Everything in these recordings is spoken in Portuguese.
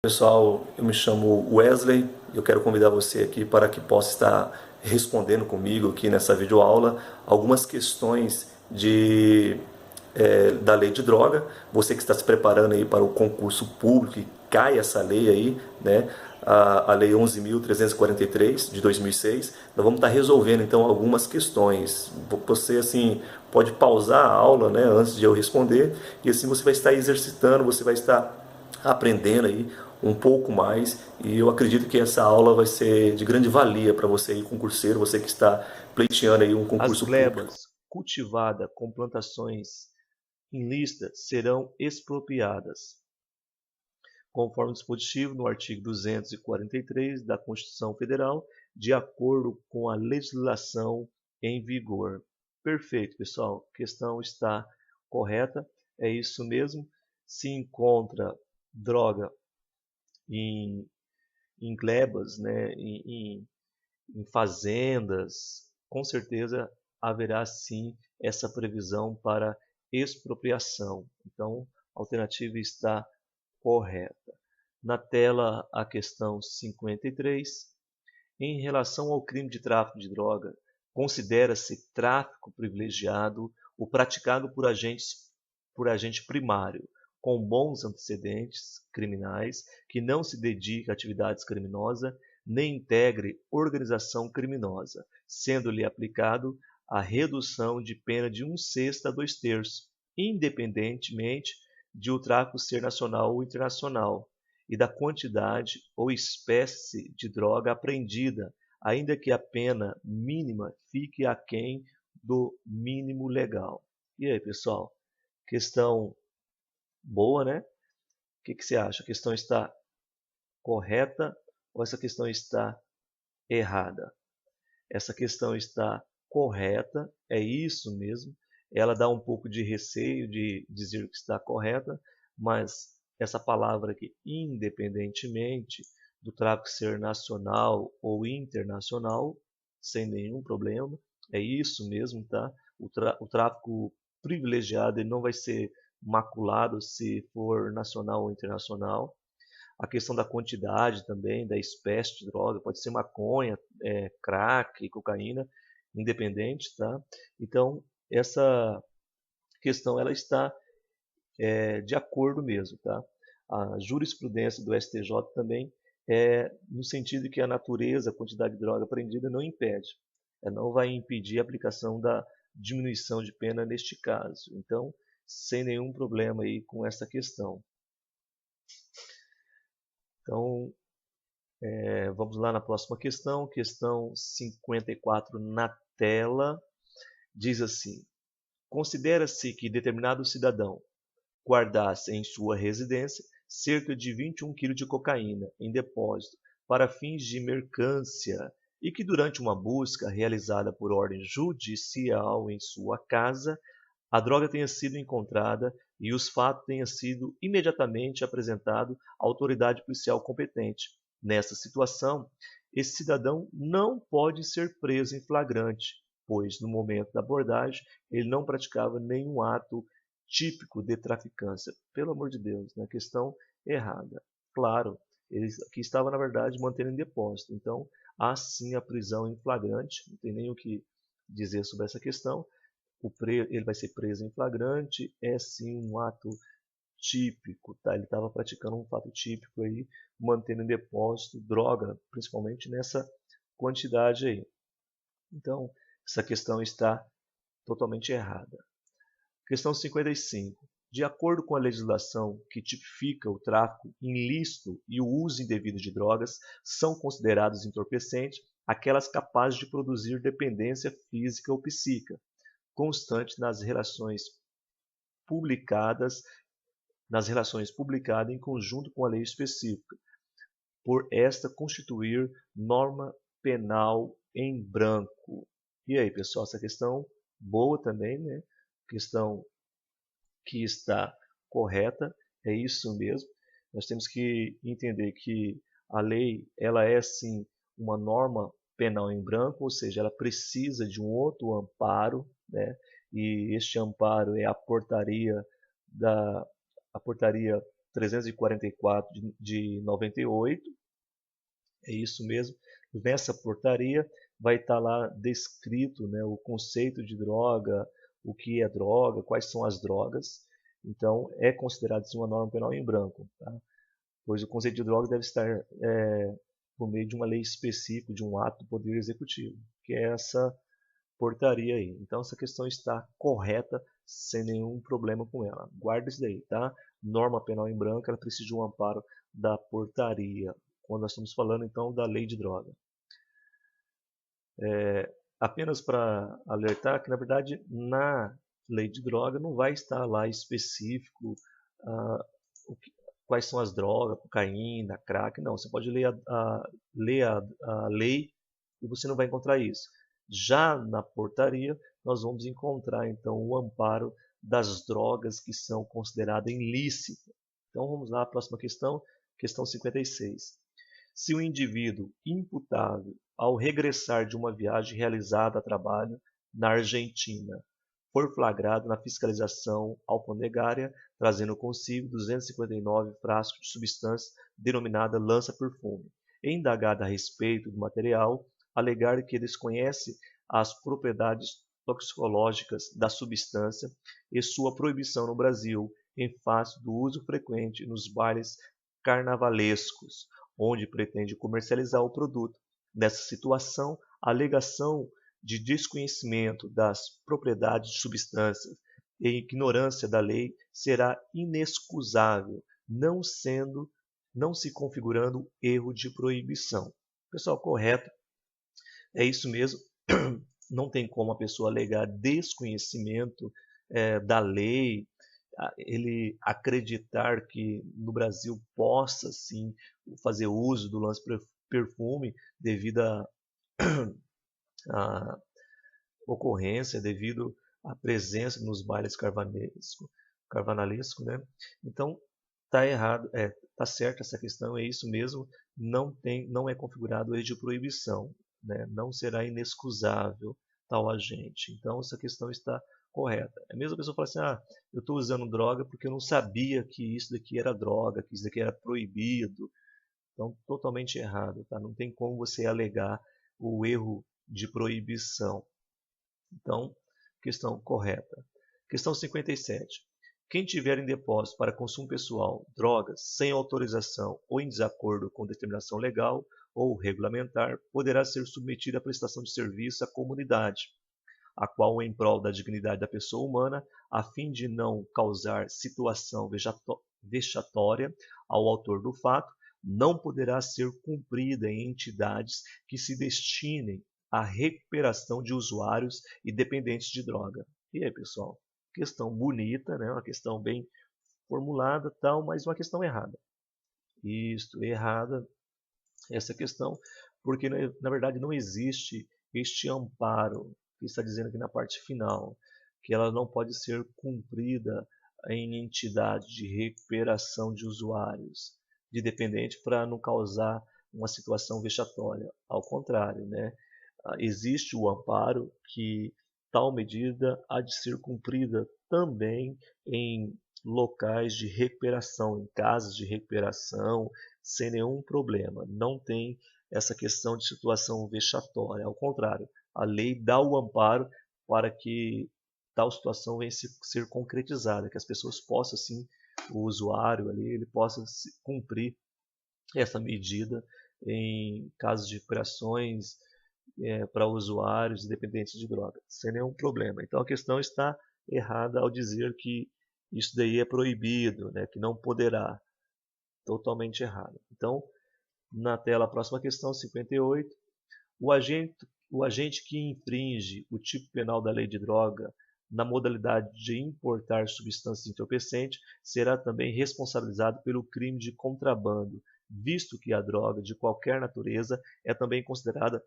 Pessoal, eu me chamo Wesley e eu quero convidar você aqui para que possa estar respondendo comigo aqui nessa videoaula algumas questões da lei de droga. Você que está se preparando aí para o concurso público e cai essa lei aí, né? A lei 11.343 de 2006. Nós vamos estar resolvendo então algumas questões. Você assim pode pausar a aula, né, antes de eu responder, e assim você vai estar exercitando, você vai estar aprendendo aí um pouco mais, e eu acredito que essa aula vai ser de grande valia para você aí, concurseiro, você que está pleiteando aí um As concurso público. glebas cultivadas com plantações ilícitas serão expropriadas, conforme o dispositivo no artigo 243 da Constituição Federal, de acordo com a legislação em vigor. Perfeito, pessoal. A questão está correta. É isso mesmo. Se encontra droga em, em glebas, né, em fazendas, com certeza haverá sim essa previsão para expropriação. Então, a alternativa está correta. Na tela, a questão 53. Em relação ao crime de tráfico de droga, considera-se tráfico privilegiado o praticado por agente primário, com bons antecedentes criminais, que não se dedica a atividades criminosas, nem integre organização criminosa, sendo-lhe aplicado a redução de pena de 1/6 a 2/3, independentemente de o tráfico ser nacional ou internacional, e da quantidade ou espécie de droga apreendida, ainda que a pena mínima fique aquém do mínimo legal. E aí, pessoal? Questão boa, né? O que você acha? A questão está correta ou essa questão está errada? Essa questão está correta, é isso mesmo. Ela dá um pouco de receio de dizer que está correta, mas essa palavra aqui, independentemente do tráfico ser nacional ou internacional, sem nenhum problema, é isso mesmo, tá? O tráfico privilegiado ele não vai ser maculado se for nacional ou internacional. A questão da quantidade também, da espécie de droga, pode ser maconha, crack, cocaína, independente, tá? Então, essa questão ela está de acordo mesmo, tá? A jurisprudência do STJ também é no sentido de que a natureza, a quantidade de droga apreendida não impede, não vai impedir a aplicação da diminuição de pena neste caso. Então, sem nenhum problema aí com essa questão. Então, vamos lá na próxima questão 54 na tela. Diz assim: considera-se que determinado cidadão guardasse em sua residência cerca de 21 kg de cocaína em depósito para fins de mercância e que durante uma busca realizada por ordem judicial em sua casa, a droga tenha sido encontrada e os fatos tenham sido imediatamente apresentados à autoridade policial competente. Nessa situação, esse cidadão não pode ser preso em flagrante, pois no momento da abordagem ele não praticava nenhum ato típico de traficância. Pelo amor de Deus, na questão errada. Claro, ele aqui estava na verdade mantendo em depósito. Então, há sim a prisão em flagrante, não tem nem o que dizer sobre essa questão. Ele vai ser preso em flagrante, é sim um ato típico, tá? Ele estava praticando um fato típico aí, mantendo em depósito droga, principalmente nessa quantidade aí. Então, essa questão está totalmente errada. Questão 55. De acordo com a legislação que tipifica o tráfico ilícito e o uso indevido de drogas, são considerados entorpecentes aquelas capazes de produzir dependência física ou psíquica, constante publicadas nas relações publicadas em conjunto com a lei específica, por esta constituir norma penal em branco. E aí, pessoal, essa questão boa também, né? Questão que está correta, é isso mesmo. Nós temos que entender que a lei, ela é sim uma norma penal em branco, ou seja, ela precisa de um outro amparo, né? E este amparo é a portaria 344 de 98, é isso mesmo. Nessa portaria vai estar lá descrito, né, o conceito de droga, o que é droga, quais são as drogas. Então, é considerado sim, uma norma penal em branco, tá? Pois o conceito de droga deve estar por meio de uma lei específica, de um ato do Poder Executivo, que é essa portaria aí. Então, essa questão está correta, sem nenhum problema com ela. Guarda isso daí, tá? Norma penal em branco, ela precisa de um amparo da portaria, quando nós estamos falando, então, da lei de droga. Apenas para alertar que, na verdade, na lei de droga não vai estar lá específico quais são as drogas, cocaína, crack, não. Você pode ler a lei e você não vai encontrar isso. Já na portaria, nós vamos encontrar, então, o amparo das drogas que são consideradas ilícitas. Então, vamos lá, a próxima questão, questão 56. Se o indivíduo imputável, ao regressar de uma viagem realizada a trabalho na Argentina, for flagrado na fiscalização alfandegária, trazendo consigo 259 frascos de substância denominada lança-perfume, e indagado a respeito do material, alegar que desconhece as propriedades toxicológicas da substância e sua proibição no Brasil, em face do uso frequente nos bailes carnavalescos, onde pretende comercializar o produto. Nessa situação, a alegação de desconhecimento das propriedades de substâncias e ignorância da lei será inexcusável, não se configurando erro de proibição. Pessoal, correto? É isso mesmo. Não tem como a pessoa alegar desconhecimento da lei, ele acreditar que no Brasil possa sim fazer uso do lance-perfume devido à ocorrência, devido à presença nos bailes carnavalescos, né? Então está errado, tá certo essa questão, é isso mesmo, não é configurado erro de proibição, né? Não será inexcusável tal agente. Então essa questão está correta. É a mesma pessoa fala assim, eu estou usando droga porque eu não sabia que isso daqui era droga, que isso daqui era proibido. Então, totalmente errado, tá? Não tem como você alegar o erro de proibição. Então, questão correta. Questão 57. Quem tiver em depósito para consumo pessoal drogas sem autorização ou em desacordo com determinação legal ou regulamentar, poderá ser submetido à prestação de serviço à comunidade, a qual, em prol da dignidade da pessoa humana, a fim de não causar situação vexatória ao autor do fato, não poderá ser cumprida em entidades que se destinem à recuperação de usuários e dependentes de droga. E aí, pessoal? Questão bonita, né? Uma questão bem formulada, tal, mas uma questão errada. Isto, errada essa questão, porque na verdade não existe este amparo que está dizendo aqui na parte final, que ela não pode ser cumprida em entidade de recuperação de usuários, de dependente, para não causar uma situação vexatória. Ao contrário, né? Existe o amparo que tal medida há de ser cumprida também em locais de recuperação, em casas de recuperação, sem nenhum problema. Não tem essa questão de situação vexatória. Ao contrário, a lei dá o amparo para que tal situação venha ser concretizada, que as pessoas possam, sim, o usuário ali, ele possa cumprir essa medida em casos de recuperações para usuários dependentes de drogas, sem nenhum problema. Então a questão está errada ao dizer que isso daí é proibido, né, que não poderá. Totalmente errado. Então, na tela, a próxima questão, 58. O agente que infringe o tipo penal da lei de droga na modalidade de importar substâncias entorpecentes será também responsabilizado pelo crime de contrabando, visto que a droga de qualquer natureza é também considerada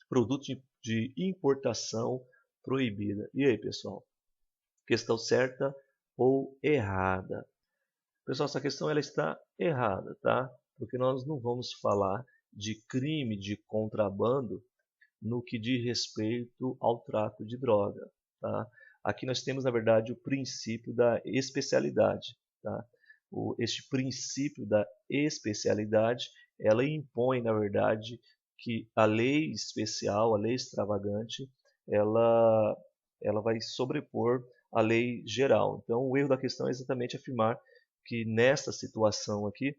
produto de importação proibida. E aí, pessoal? Questão certa ou errada? Pessoal, essa questão ela está errada, tá? Porque nós não vamos falar de crime de contrabando no que diz respeito ao tráfico de droga, tá? Aqui nós temos, na verdade, o princípio da especialidade, tá? este princípio da especialidade, ela impõe, na verdade, que a lei especial, a lei extravagante, ela vai sobrepor a lei geral. Então, o erro da questão é exatamente afirmar que nesta situação aqui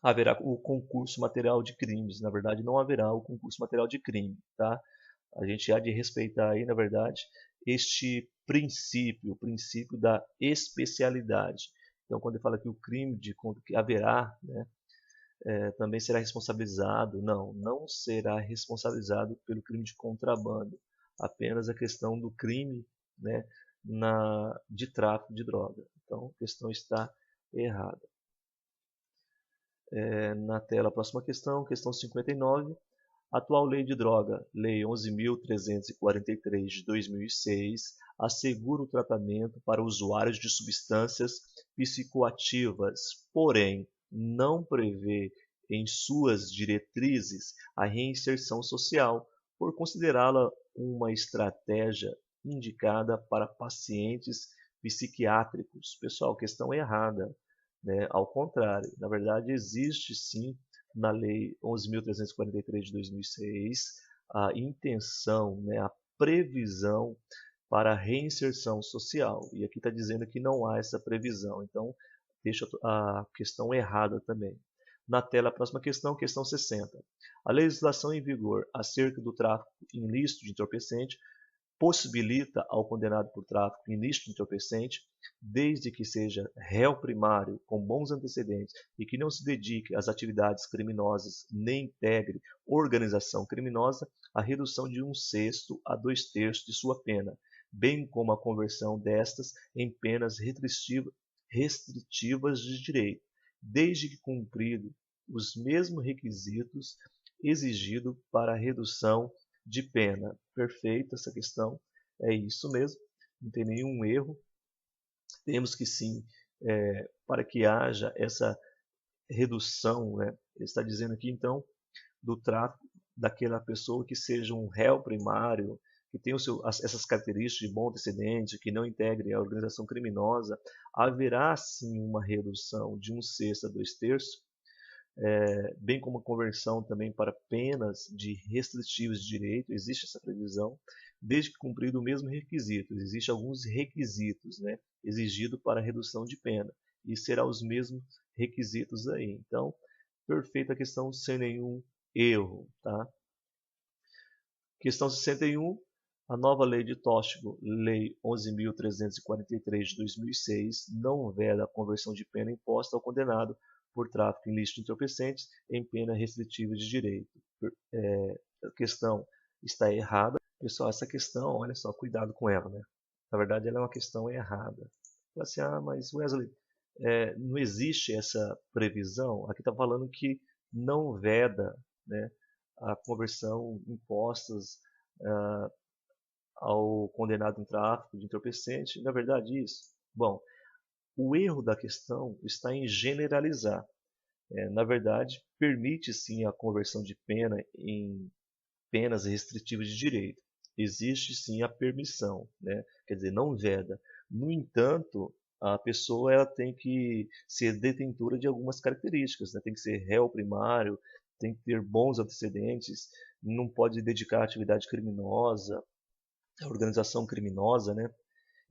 haverá o concurso material de crimes. Na verdade, não haverá o concurso material de crime, tá? A gente há de respeitar aí, na verdade, este princípio, o princípio da especialidade. Então, quando ele fala que o crime que haverá, né, também será responsabilizado, não será responsabilizado pelo crime de contrabando, apenas a questão do crime, né, de tráfico de droga. Então, a questão está errada. Na tela, a próxima questão 59. A atual lei de droga, Lei 11.343 de 2006, assegura o tratamento para usuários de substâncias psicoativas, porém não prevê em suas diretrizes a reinserção social, por considerá-la uma estratégia indicada para pacientes psiquiátricos. Pessoal, questão errada, né? Ao contrário, na verdade existe sim na Lei 11.343 de 2006 a intenção, né, a previsão para a reinserção social. E aqui está dizendo que não há essa previsão. Então, deixa a questão errada também. Na tela, a próxima questão 60. A legislação em vigor acerca do tráfico ilícito de entorpecente possibilita ao condenado por tráfico ilícito de entorpecente, desde que seja réu primário com bons antecedentes e que não se dedique às atividades criminosas nem integre organização criminosa, a redução de 1/6 a 2/3 de sua pena, bem como a conversão destas em penas restritivas de direito, desde que cumprido os mesmos requisitos exigidos para a redução de pena. Perfeita essa questão, é isso mesmo, não tem nenhum erro. Temos que sim, para que haja essa redução, né? Ele está dizendo aqui então do tráfico daquela pessoa que seja um réu primário, que tenha essas características de bom antecedente, que não integre a organização criminosa, haverá sim uma redução de 1/6 a 2/3, bem como a conversão também para penas de restritivas de direito, existe essa previsão, desde que cumprido o mesmo requisito. Existem alguns requisitos, né, exigidos para a redução de pena, e será os mesmos requisitos aí. Então, perfeita questão sem nenhum erro, tá? Questão 61. A nova lei de tóxico, Lei 11.343 de 2006, não veda a conversão de pena imposta ao condenado por tráfico ilícito de entorpecentes em pena restritiva de direito. A questão está errada. Pessoal, essa questão, olha só, cuidado com ela, né? Na verdade, ela é uma questão errada. Fala assim, mas Wesley, não existe essa previsão? Aqui está falando que não veda, né, a conversão impostas ao condenado em tráfico de entorpecente. Na verdade, isso? Bom, o erro da questão está em generalizar. Na verdade, permite sim a conversão de pena em penas restritivas de direito. Existe sim a permissão, né? Quer dizer, não veda. No entanto, a pessoa ela tem que ser detentora de algumas características, né? Tem que ser réu primário, tem que ter bons antecedentes, não pode dedicar à atividade criminosa, à organização criminosa, né?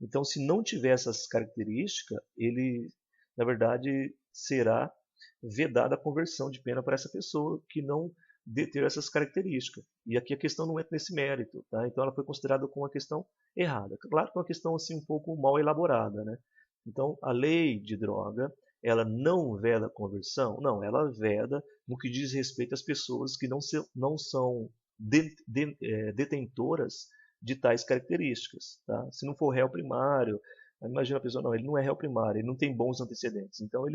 Então, se não tiver essas características, ele, na verdade, será vedada a conversão de pena para essa pessoa que não deter essas características. E aqui a questão não entra nesse mérito, tá? Então ela foi considerada como uma questão errada. Claro que é uma questão assim um pouco mal elaborada, né? Então a lei de droga, ela não veda a conversão? Não, ela veda no que diz respeito às pessoas que não são detentoras de tais características, tá? Se não for réu primário, imagina a pessoa, não, ele não é réu primário, ele não tem bons antecedentes, então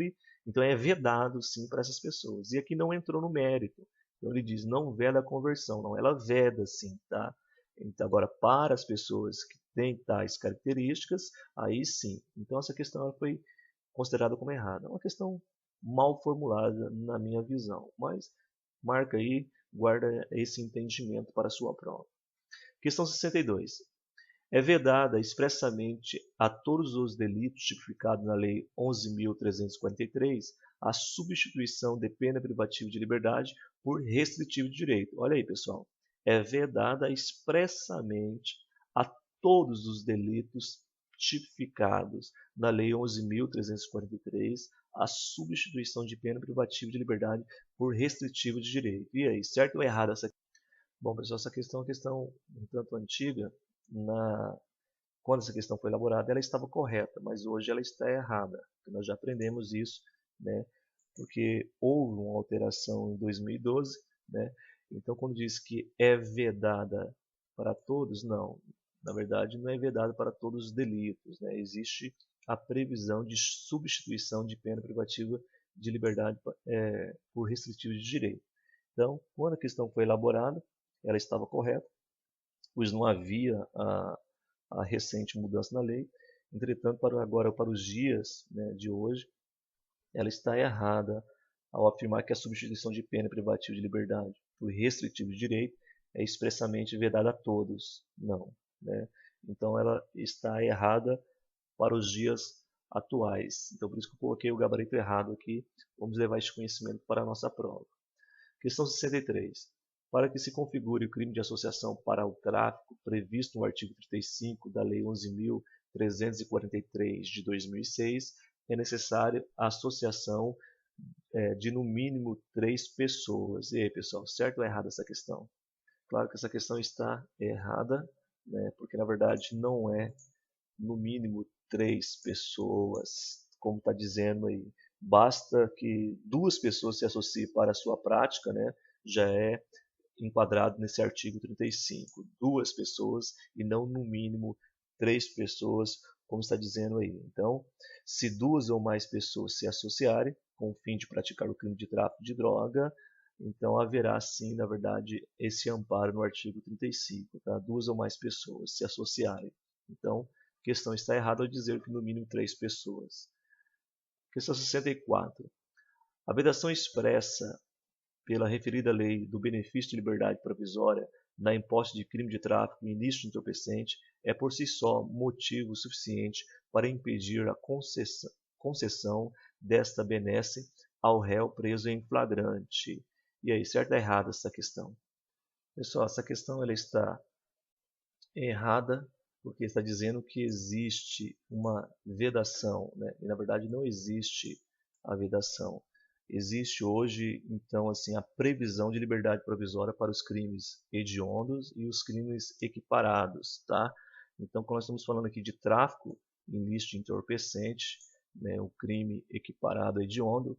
é vedado sim para essas pessoas. E aqui não entrou no mérito. Então ele diz, não veda a conversão, não, ela veda sim, tá? Então, agora, para as pessoas que têm tais características, aí sim. Então essa questão ela foi considerada como errada. É uma questão mal formulada na minha visão, mas marca aí, guarda esse entendimento para a sua prova. Questão 62. É vedada expressamente a todos os delitos tipificados na Lei 11.343 a substituição de pena privativa de liberdade por restritivo de direito. Olha aí, pessoal. É vedada expressamente a todos os delitos tipificados na Lei 11.343 a substituição de pena privativa de liberdade por restritivo de direito. E aí, certo ou errado essa? Bom, pessoal, essa questão é uma questão um tanto antiga. Quando essa questão foi elaborada, ela estava correta, mas hoje ela está errada. Nós já aprendemos isso, né? Porque houve uma alteração em 2012, né? Então, quando diz que é vedada para todos, não. Na verdade, não é vedada para todos os delitos, né? Existe a previsão de substituição de pena privativa de liberdade por restritivo de direito. Então, quando a questão foi elaborada, ela estava correta, pois não havia a recente mudança na lei. Entretanto, agora para os dias, né, de hoje, ela está errada ao afirmar que a substituição de pena privativa de liberdade por restritivo de direito é expressamente vedada a todos. Não, né? Então ela está errada para os dias atuais. Então por isso que eu coloquei o gabarito errado aqui. Vamos levar este conhecimento para a nossa prova. Questão 63. Para que se configure o crime de associação para o tráfico previsto no artigo 35 da Lei 11.343 de 2006, é necessário a associação de no mínimo 3 pessoas. E aí, pessoal, certo ou errado essa questão? Claro que essa questão está errada, né, porque na verdade não é no mínimo 3 pessoas, como está dizendo aí. Basta que 2 pessoas se associem para a sua prática, né, já é enquadrado nesse artigo 35. 2 pessoas e não no mínimo 3 pessoas, como está dizendo aí. Então, se 2 ou mais pessoas se associarem com o fim de praticar o crime de tráfico de droga, então haverá sim, na verdade, esse amparo no artigo 35, tá? 2 ou mais pessoas se associarem. Então, a questão está errada ao dizer que no mínimo 3 pessoas. Questão 64. A vedação expressa pela referida lei do benefício de liberdade provisória na imposta de crime de tráfico e ilícito entorpecente é por si só motivo suficiente para impedir a concessão desta benesse ao réu preso em flagrante. E aí, certo ou errada essa questão? Pessoal, essa questão ela está errada porque está dizendo que existe uma vedação, né? E na verdade não existe a vedação. Existe hoje, então, assim, a previsão de liberdade provisória para os crimes hediondos e os crimes equiparados, tá? Então, quando nós estamos falando aqui de tráfico ilícito entorpecente, né, o crime equiparado a hediondo,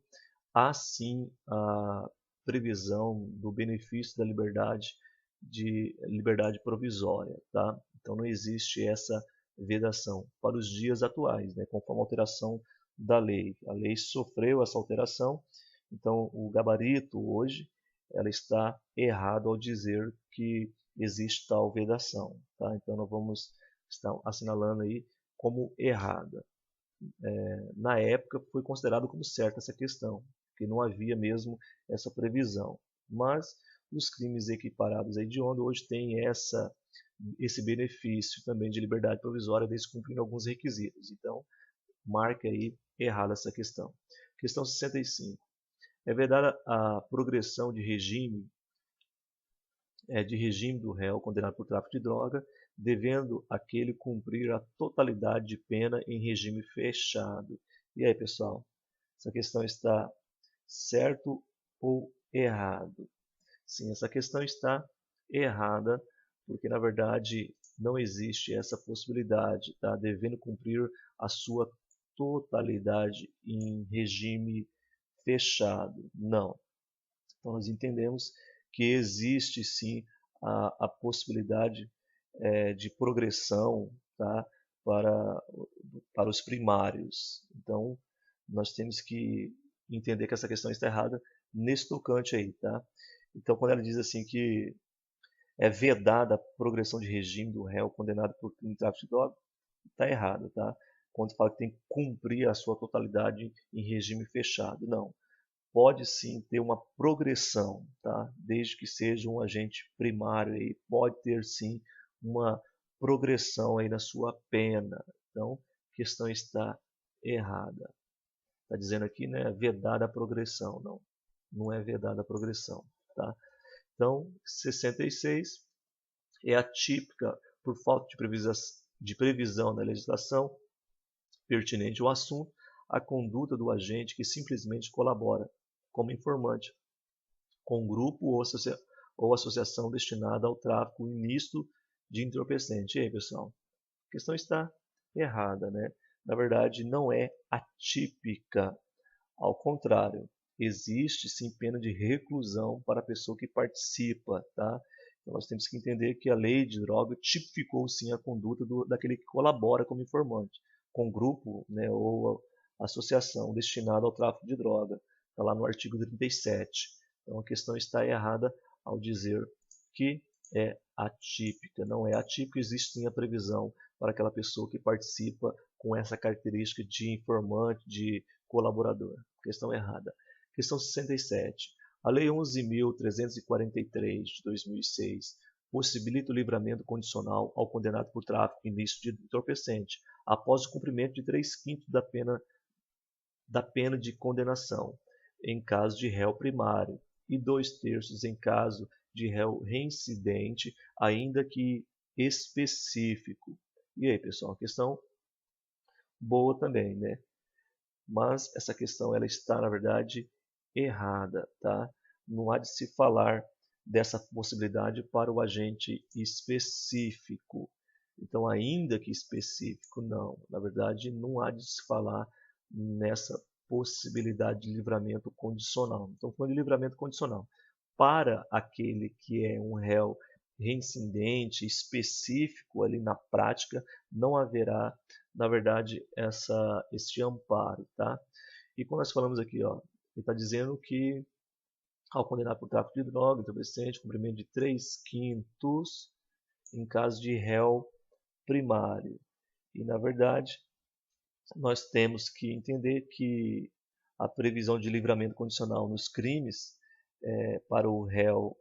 há sim a previsão do benefício da liberdade de liberdade provisória, tá? Então não existe essa vedação para os dias atuais, né, conforme a alteração da lei. A lei sofreu essa alteração, então o gabarito hoje ela está errado ao dizer que existe tal vedação, tá? Então nós vamos estar assinalando aí como errada. Na época foi considerado como certa essa questão, porque não havia mesmo essa previsão. Mas os crimes equiparados a hediondo hoje têm esse benefício também de liberdade provisória, desde cumprindo alguns requisitos. Então, marque aí errada essa questão. Questão 65. É vedada a progressão de regime do réu condenado por tráfico de droga, devendo aquele cumprir a totalidade de pena em regime fechado. E aí, pessoal, essa questão está certo ou errado? Sim, essa questão está errada, porque na verdade não existe essa possibilidade, tá? Devendo cumprir a sua totalidade em regime fechado. Não. Então nós entendemos que existe sim a possibilidade de progressão, tá? para os primários. Então nós temos que entender que essa questão está errada nesse tocante aí, tá? Então quando ela diz assim que é vedada a progressão de regime do réu condenado por crime de tráfico de droga, está errado, tá? Quando fala que tem que cumprir a sua totalidade em regime fechado, não. Pode sim ter uma progressão, tá? Desde que seja um agente primário, aí pode ter sim uma progressão aí na sua pena. Então, a questão está errada. Está dizendo aqui, né, vedada a progressão. Não, não é vedada a progressão. Tá? Então, 66 é atípica por falta de previsão da legislação pertinente ao assunto, a conduta do agente que simplesmente colabora como informante com um grupo ou associação destinada ao tráfico ilícito de entorpecente. E aí, pessoal? A questão está errada, né? Na verdade, não é atípica. Ao contrário, existe sim pena de reclusão para a pessoa que participa, tá? Então, nós temos que entender que a lei de droga tipificou sim a conduta daquele que colabora como informante, com grupo, né, ou associação destinada ao tráfico de droga. Está lá no artigo 37. Então a questão está errada ao dizer que é atípica. Não é atípica, existe sim a previsão para aquela pessoa que participa com essa característica de informante, de colaborador. Questão errada. Questão 67. A Lei 11.343 de 2006 possibilita o livramento condicional ao condenado por tráfico ilícito de entorpecente após o cumprimento de 3/5 da pena de condenação, em caso de réu primário, e 2/3 em caso de réu reincidente, ainda que específico. E aí, pessoal, questão boa também, né? Mas essa questão ela está, na verdade, errada, tá? Não há de se falar dessa possibilidade para o agente específico. Então, ainda que específico, não. Na verdade, não há de se falar nessa possibilidade de livramento condicional. Então, falando de livramento condicional, para aquele que é um réu reincidente específico ali na prática, não haverá, na verdade, este amparo, tá? E quando nós falamos aqui, ó, ele está dizendo que ao condenar por tráfico de droga, entorpecente, cumprimento de 3/5 em caso de réu primário. E, na verdade, nós temos que entender que a previsão de livramento condicional nos crimes para o réu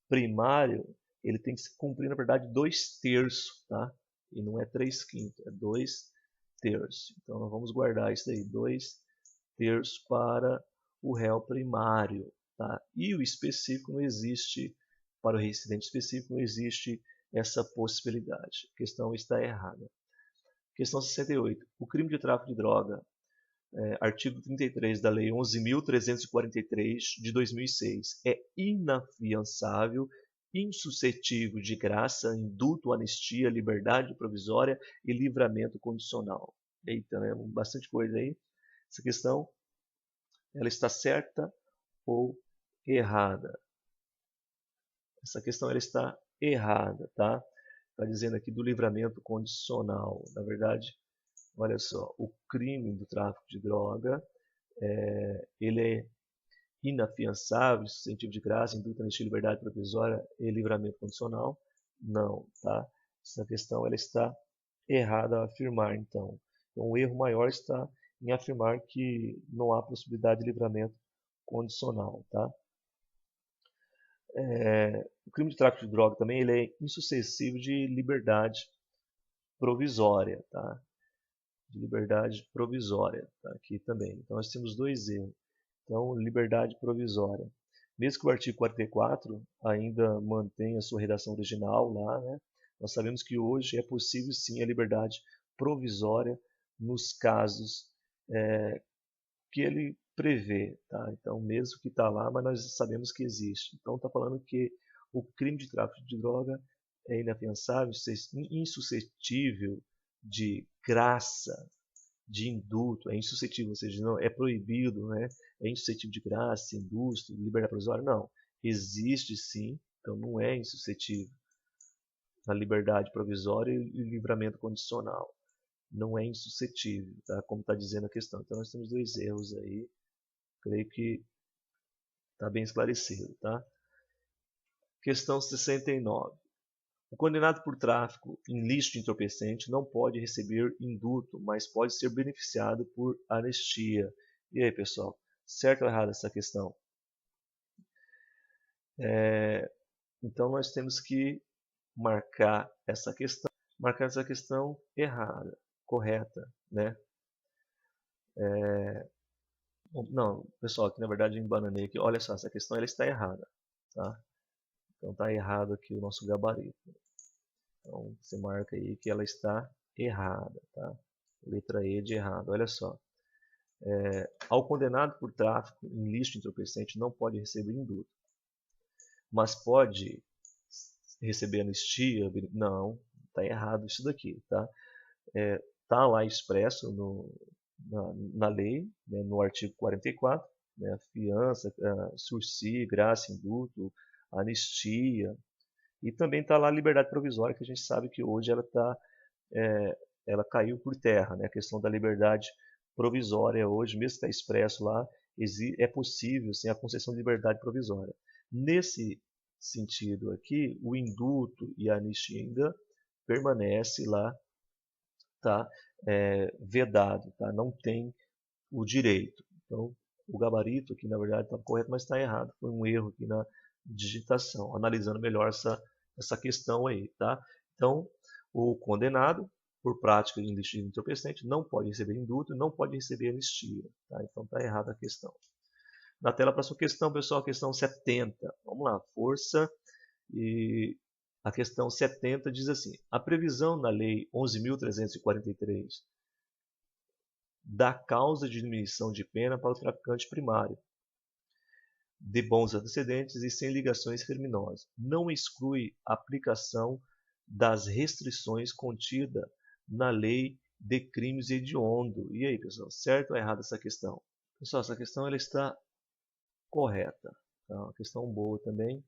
primário, ele tem que se cumprir, na verdade, 2/3, tá? E não é 3/5, é 2/3. Então, nós vamos guardar isso aí, 2/3 para o réu primário, tá? E o específico não existe, para o reincidente específico não existe essa possibilidade. A questão está errada. Questão 68. O crime de tráfico de droga, artigo 33 da Lei 11.343 de 2006, é inafiançável, insuscetível de graça, indulto, anistia, liberdade provisória e livramento condicional. Eita, né? Bastante coisa aí. Essa questão, ela está certa ou errada? Essa questão ela está errada, tá? Está dizendo aqui do livramento condicional. Na verdade, olha só, o crime do tráfico de droga, ele é inafiançável, suscetível de graça, indulto, anistia, liberdade provisória e livramento condicional? Não, tá? Essa questão ela está errada a afirmar, então. Então, o erro maior está em afirmar que não há possibilidade de livramento condicional, tá? O crime de tráfico de droga também ele é insuscetível de liberdade provisória, tá? De liberdade provisória, tá? Aqui também. Então nós temos dois erros. Então, liberdade provisória. Mesmo que o artigo 44 ainda mantenha a sua redação original lá, né? Nós sabemos que hoje é possível sim a liberdade provisória nos casos que ele prevê, tá? Então, mesmo que está lá, mas nós sabemos que existe. Então, está falando que o crime de tráfico de droga é inafiançável, insuscetível de graça, de indulto, é insuscetível, ou seja, não é proibido, né? É insuscetível de graça, indulto, liberdade provisória, não. Existe sim, então não é insuscetível a liberdade provisória e livramento condicional. Não é insuscetível, tá? Como está dizendo a questão. Então nós temos dois erros aí, creio que está bem esclarecido, tá? Questão 69. O condenado por tráfico ilícito de entorpecente não pode receber indulto, mas pode ser beneficiado por anistia. E aí, pessoal, certo ou errado essa questão? Então nós temos que marcar essa questão. marcar essa questão errada, correta, né? Não, pessoal, aqui na verdade eu embananei aqui. Olha só, essa questão ela está errada, tá? Então está errado aqui o nosso gabarito. Então você marca aí que ela está errada, tá? Letra E de errado. Olha só. Ao condenado por tráfico ilícito entorpecente não pode receber indulto, mas pode receber anistia? Não, está errado isso daqui, tá? Tá lá expresso na lei, né, no artigo 44, né, fiança, sursi, graça, indulto, anistia, e também está lá a liberdade provisória, que a gente sabe que hoje ela caiu por terra, né, a questão da liberdade provisória hoje, mesmo que está expresso lá, é possível sim, a concessão de liberdade provisória. Nesse sentido aqui, o indulto e a anistia ainda permanece lá, tá, vedado, tá, não tem o direito. Então, o gabarito aqui, na verdade, está correto, mas está errado. Foi um erro aqui na digitação, analisando melhor essa questão aí, tá? Então, o condenado por prática de ilícito entorpecente não pode receber indulto, não pode receber anistia, tá? Então, está errada a questão. Na tela, próxima questão, pessoal, questão 70. Vamos lá, força. E a questão 70 diz assim: a previsão na Lei 11.343 da causa de diminuição de pena para o traficante primário, de bons antecedentes e sem ligações criminosas, não exclui a aplicação das restrições contidas na Lei de Crimes Hediondo. E aí, pessoal, certo ou errado essa questão? Pessoal, essa questão ela está correta. Tá? Uma questão boa também.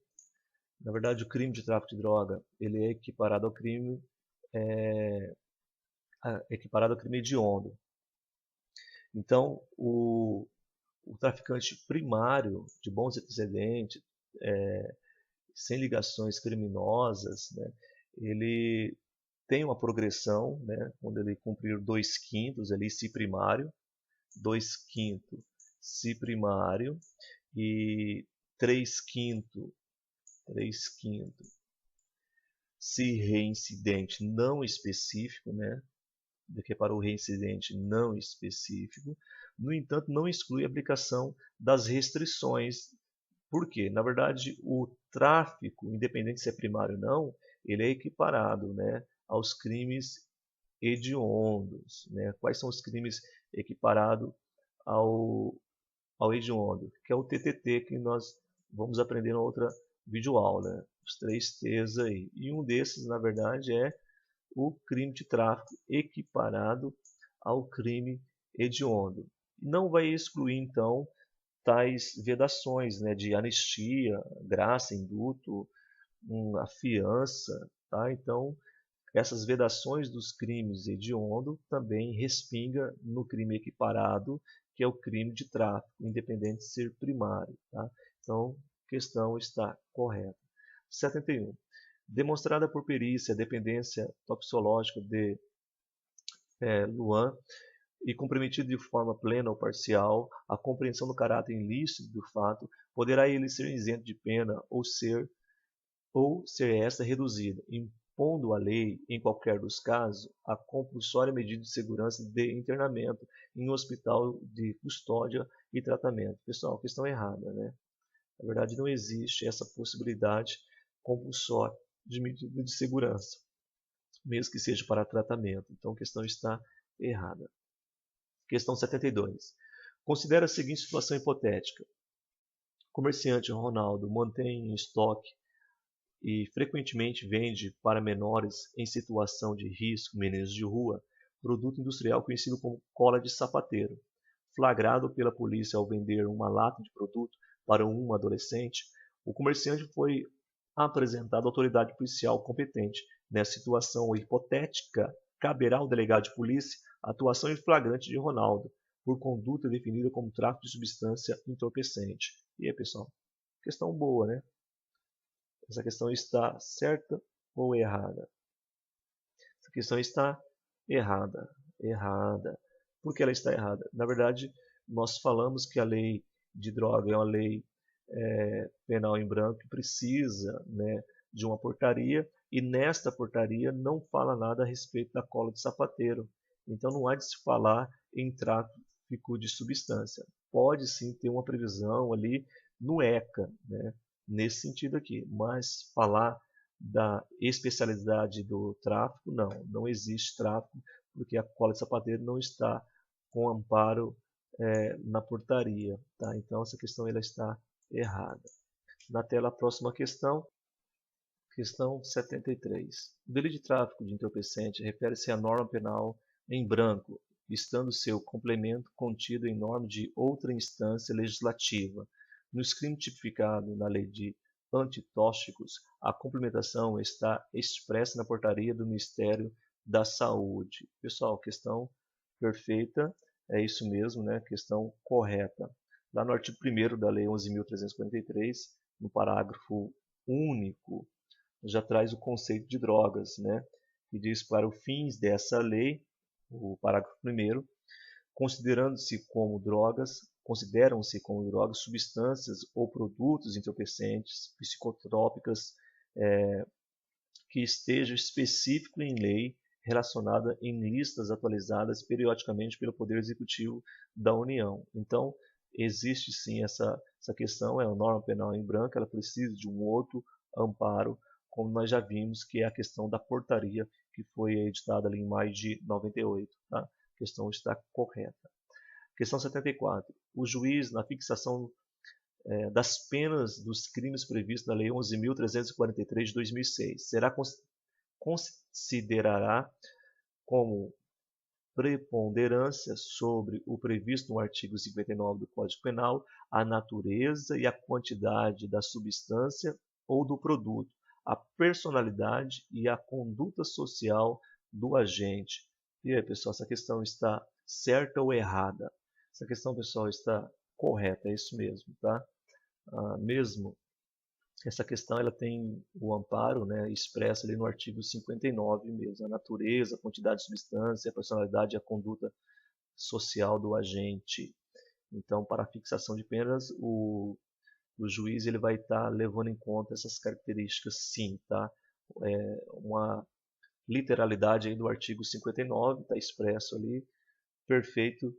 Na verdade, o crime de tráfico de droga ele é equiparado ao crime hediondo. Então, o traficante primário de bons antecedentes, sem ligações criminosas, né, ele tem uma progressão, né, quando ele cumprir 2/5 ali, se primário, 2/5 se primário e 3/5 se reincidente não específico, né, do que para o reincidente não específico. No entanto, não exclui a aplicação das restrições. Por quê? Na verdade, o tráfico, independente se é primário ou não, ele é equiparado, né, aos crimes hediondos. Né? Quais são os crimes equiparados ao hediondo? Que é o TTT, que nós vamos aprender na outra videoaula. Os 3 T's aí. E um desses, na verdade, é o crime de tráfico equiparado ao crime hediondo. Não vai excluir, então, tais vedações, né, de anistia, graça, indulto, a fiança. Tá? Então, essas vedações dos crimes hediondo também respinga no crime equiparado, que é o crime de tráfico, independente de ser primário. Tá? Então, a questão está correta. 71. Demonstrada por perícia a dependência toxicológica de Luan e comprometido de forma plena ou parcial a compreensão do caráter ilícito do fato, poderá ele ser isento de pena ou ser esta reduzida, impondo a lei, em qualquer dos casos, a compulsória medida de segurança de internamento em um hospital de custódia e tratamento. Pessoal, questão errada, né? Na verdade, não existe essa possibilidade compulsória de medida de segurança, mesmo que seja para tratamento. Então, a questão está errada. Questão 72. Considera a seguinte situação hipotética. O comerciante Ronaldo mantém em estoque e frequentemente vende para menores em situação de risco, menores de rua, produto industrial conhecido como cola de sapateiro. Flagrado pela polícia ao vender uma lata de produto para um adolescente, o comerciante foi apresentado à autoridade policial competente. Nessa situação hipotética, caberá ao delegado de polícia a atuação em flagrante de Ronaldo, por conduta definida como tráfico de substância entorpecente. E aí, pessoal? Questão boa, né? Essa questão está certa ou errada? Essa questão está errada. Errada. Por que ela está errada? Na verdade, nós falamos que a lei de droga é uma lei penal em branco que precisa, né, de uma portaria, E nesta portaria não fala nada a respeito da cola de sapateiro. Então não há de se falar em tráfico de substância. Pode sim ter uma previsão ali no ECA, né, nesse sentido aqui, mas falar da especialidade do tráfico, não existe tráfico, porque a cola de sapateiro não está com amparo na portaria. Tá? Então essa questão ela está errada. Na tela, a próxima questão. Questão 73. O delito de tráfico de entorpecente refere-se à norma penal em branco, estando seu complemento contido em norma de outra instância legislativa. Nos crimes tipificados na lei de antitóxicos, a complementação está expressa na portaria do Ministério da Saúde. Pessoal, questão perfeita, é isso mesmo, né? Questão correta. Lá no artigo 1º da lei 11.343, no parágrafo único, já traz o conceito de drogas, né? Que diz para os fins dessa lei, o parágrafo 1º, consideram-se como drogas substâncias ou produtos entorpecentes, psicotrópicas, que estejam específico em lei relacionada em listas atualizadas periodicamente pelo Poder Executivo da União. Então, existe sim essa questão, é a norma penal em branco, ela precisa de um outro amparo, como nós já vimos, que é a questão da portaria que foi editada ali em maio de 98. Tá? A questão está correta. Questão 74. O juiz, na fixação das penas dos crimes previstos na Lei 11.343 de 2006, considerará como preponderância sobre o previsto no artigo 59 do Código Penal a natureza e a quantidade da substância ou do produto, a personalidade e a conduta social do agente. E aí, pessoal, essa questão está certa ou errada? Essa questão, pessoal, está correta, é isso mesmo, tá? Mesmo essa questão ela tem o amparo, né, expresso ali no artigo 59 mesmo, a natureza, a quantidade de substância, a personalidade e a conduta social do agente. Então, para a fixação de penas, o juiz ele vai estar levando em conta essas características, sim, tá? Uma literalidade aí do artigo 59 está expresso ali, perfeito,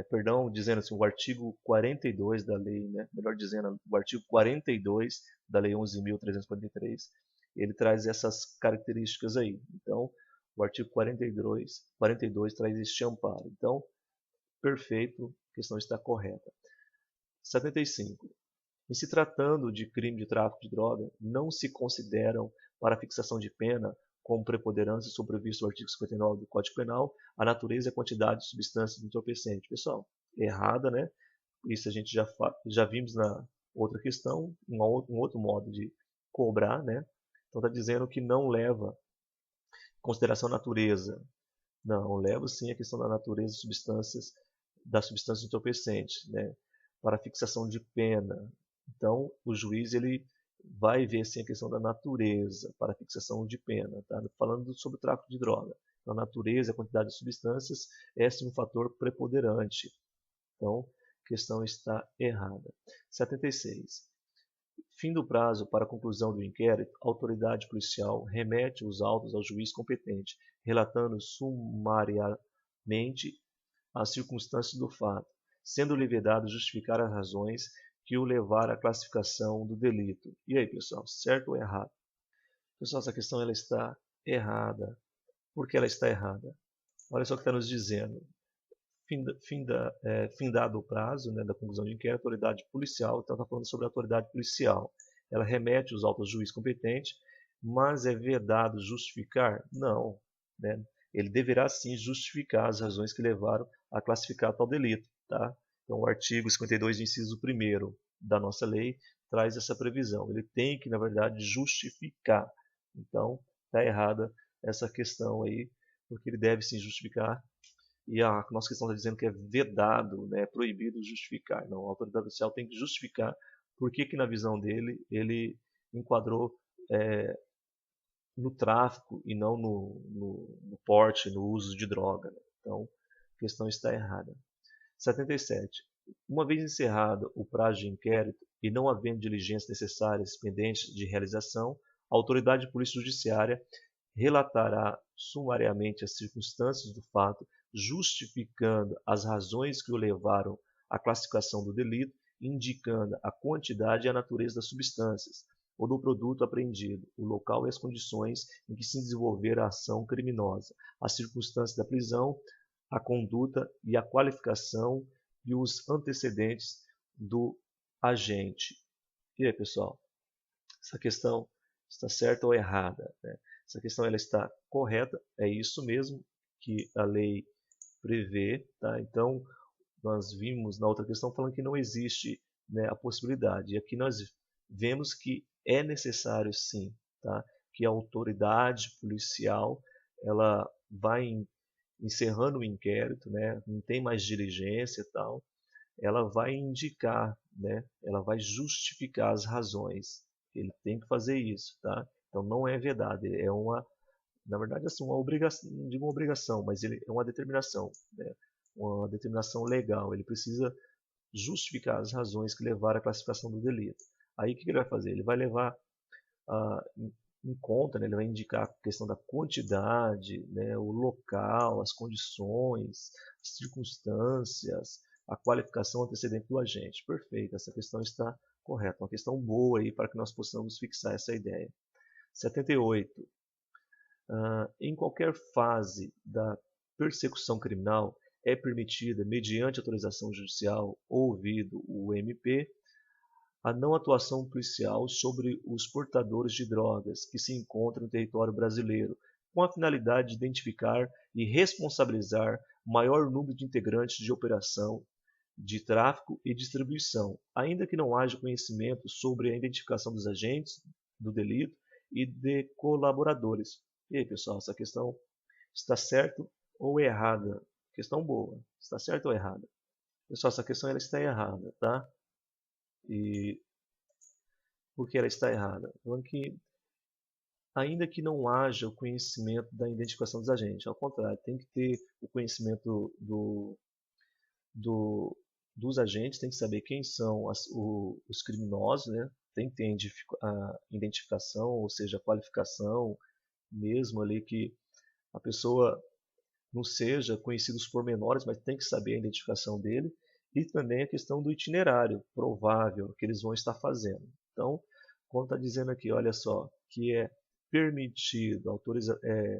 perdão, dizendo assim, o artigo 42 da lei, né? Melhor dizendo, o artigo 42 da lei 11.343, ele traz essas características aí. Então, o artigo 42 traz este amparo. Então, perfeito, a questão está correta. 75. Em se tratando de crime de tráfico de droga, não se consideram para a fixação de pena como preponderância sobre o previsto no artigo 59 do Código Penal a natureza e a quantidade de substâncias entorpecentes. Pessoal, errada, né? Isso a gente já vimos na outra questão, um outro modo de cobrar, né? Então está dizendo que não leva em consideração a natureza. Não, leva sim a questão da natureza das substâncias entorpecentes, né? Para a fixação de pena. Então, o juiz ele vai ver sim a questão da natureza para a fixação de pena. Tá? Falando sobre o tráfico de droga. Então, a natureza e a quantidade de substâncias é sim um fator preponderante. Então, a questão está errada. 76. Fim do prazo para a conclusão do inquérito, a autoridade policial remete os autos ao juiz competente, relatando sumariamente as circunstâncias do fato, sendo-lhe vedado justificar as razões que o levaram à classificação do delito. E aí, pessoal, certo ou errado? Pessoal, essa questão ela está errada. Por que ela está errada? Olha só o que está nos dizendo. Findado o prazo, né, da conclusão de inquérito, a autoridade policial, então está falando sobre a autoridade policial. Ela remete os autos ao juiz competente, mas é vedado justificar? Não. Né? Ele deverá sim justificar as razões que levaram a classificar tal delito. Tá? Então, o artigo 52, inciso 1º da nossa lei, traz essa previsão. Ele tem que, na verdade, justificar. Então, está errada essa questão aí, porque ele deve sim justificar. E a nossa questão está dizendo que é vedado, né, é proibido justificar. Não, a autoridade policial tem que justificar por que, na visão dele, ele enquadrou no tráfico e não no porte, no uso de droga. Né? Então, a questão está errada. 77. Uma vez encerrado o prazo de inquérito e não havendo diligências necessárias pendentes de realização, A autoridade de polícia judiciária relatará sumariamente as circunstâncias do fato, justificando as razões que o levaram à classificação do delito, indicando a quantidade e a natureza das substâncias ou do produto apreendido, o local e as condições em que se desenvolver a ação criminosa, as circunstâncias da prisão, a conduta e a qualificação e os antecedentes do agente. E aí, pessoal, essa questão está certa ou errada, né? Essa questão ela está correta, é isso mesmo que a lei prevê, tá? Então, nós vimos na outra questão falando que não existe, né, a possibilidade. E aqui nós vemos que é necessário sim, tá? Que a autoridade policial ela vai encerrando o inquérito, né? Não tem mais diligência e tal. Ela vai indicar, né? Ela vai justificar as razões. Ele tem que fazer isso, tá? Então não é vedado, é uma, na verdade, assim, uma obrigação, não digo uma obrigação, mas ele é uma determinação, né? Uma determinação legal. Ele precisa justificar as razões que levaram à classificação do delito. Aí o que ele vai fazer? Ele vai levar em conta, né? Ele vai indicar a questão da quantidade, né? O local, as condições, as circunstâncias, a qualificação antecedente do agente. Perfeito, essa questão está correta. Uma questão boa aí para que nós possamos fixar essa ideia. 78. Em qualquer fase da persecução criminal, é permitida, mediante autorização judicial ou ouvido o MP, a não atuação policial sobre os portadores de drogas que se encontram no território brasileiro, com a finalidade de identificar e responsabilizar maior número de integrantes de operação de tráfico e distribuição, ainda que não haja conhecimento sobre a identificação dos agentes do delito e de colaboradores. E aí, pessoal, essa questão está certa ou errada? Questão boa. Está certa ou errada? Pessoal, essa questão ela está errada, tá? E por que ela está errada? Falando que ainda que não haja o conhecimento da identificação dos agentes, ao contrário, tem que ter o conhecimento dos agentes, tem que saber quem são os criminosos, né? Tem que ter a identificação, ou seja, a qualificação mesmo ali, que a pessoa não seja conhecida os pormenores, mas tem que saber a identificação dele, e também a questão do itinerário provável que eles vão estar fazendo. Então, como está dizendo aqui, olha só, que é permitido,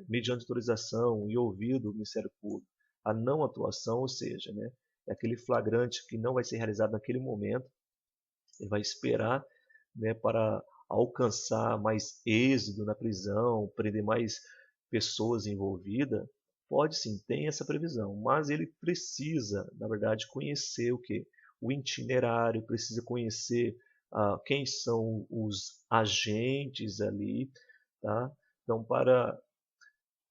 mediante autorização e ouvido do Ministério Público, a não atuação, ou seja, né, é aquele flagrante que não vai ser realizado naquele momento, ele vai esperar, né, para alcançar mais êxito na prisão, prender mais pessoas envolvidas. Pode sim, tem essa previsão, mas ele precisa, na verdade, conhecer o que? O itinerário, precisa conhecer quem são os agentes ali, tá? Então, para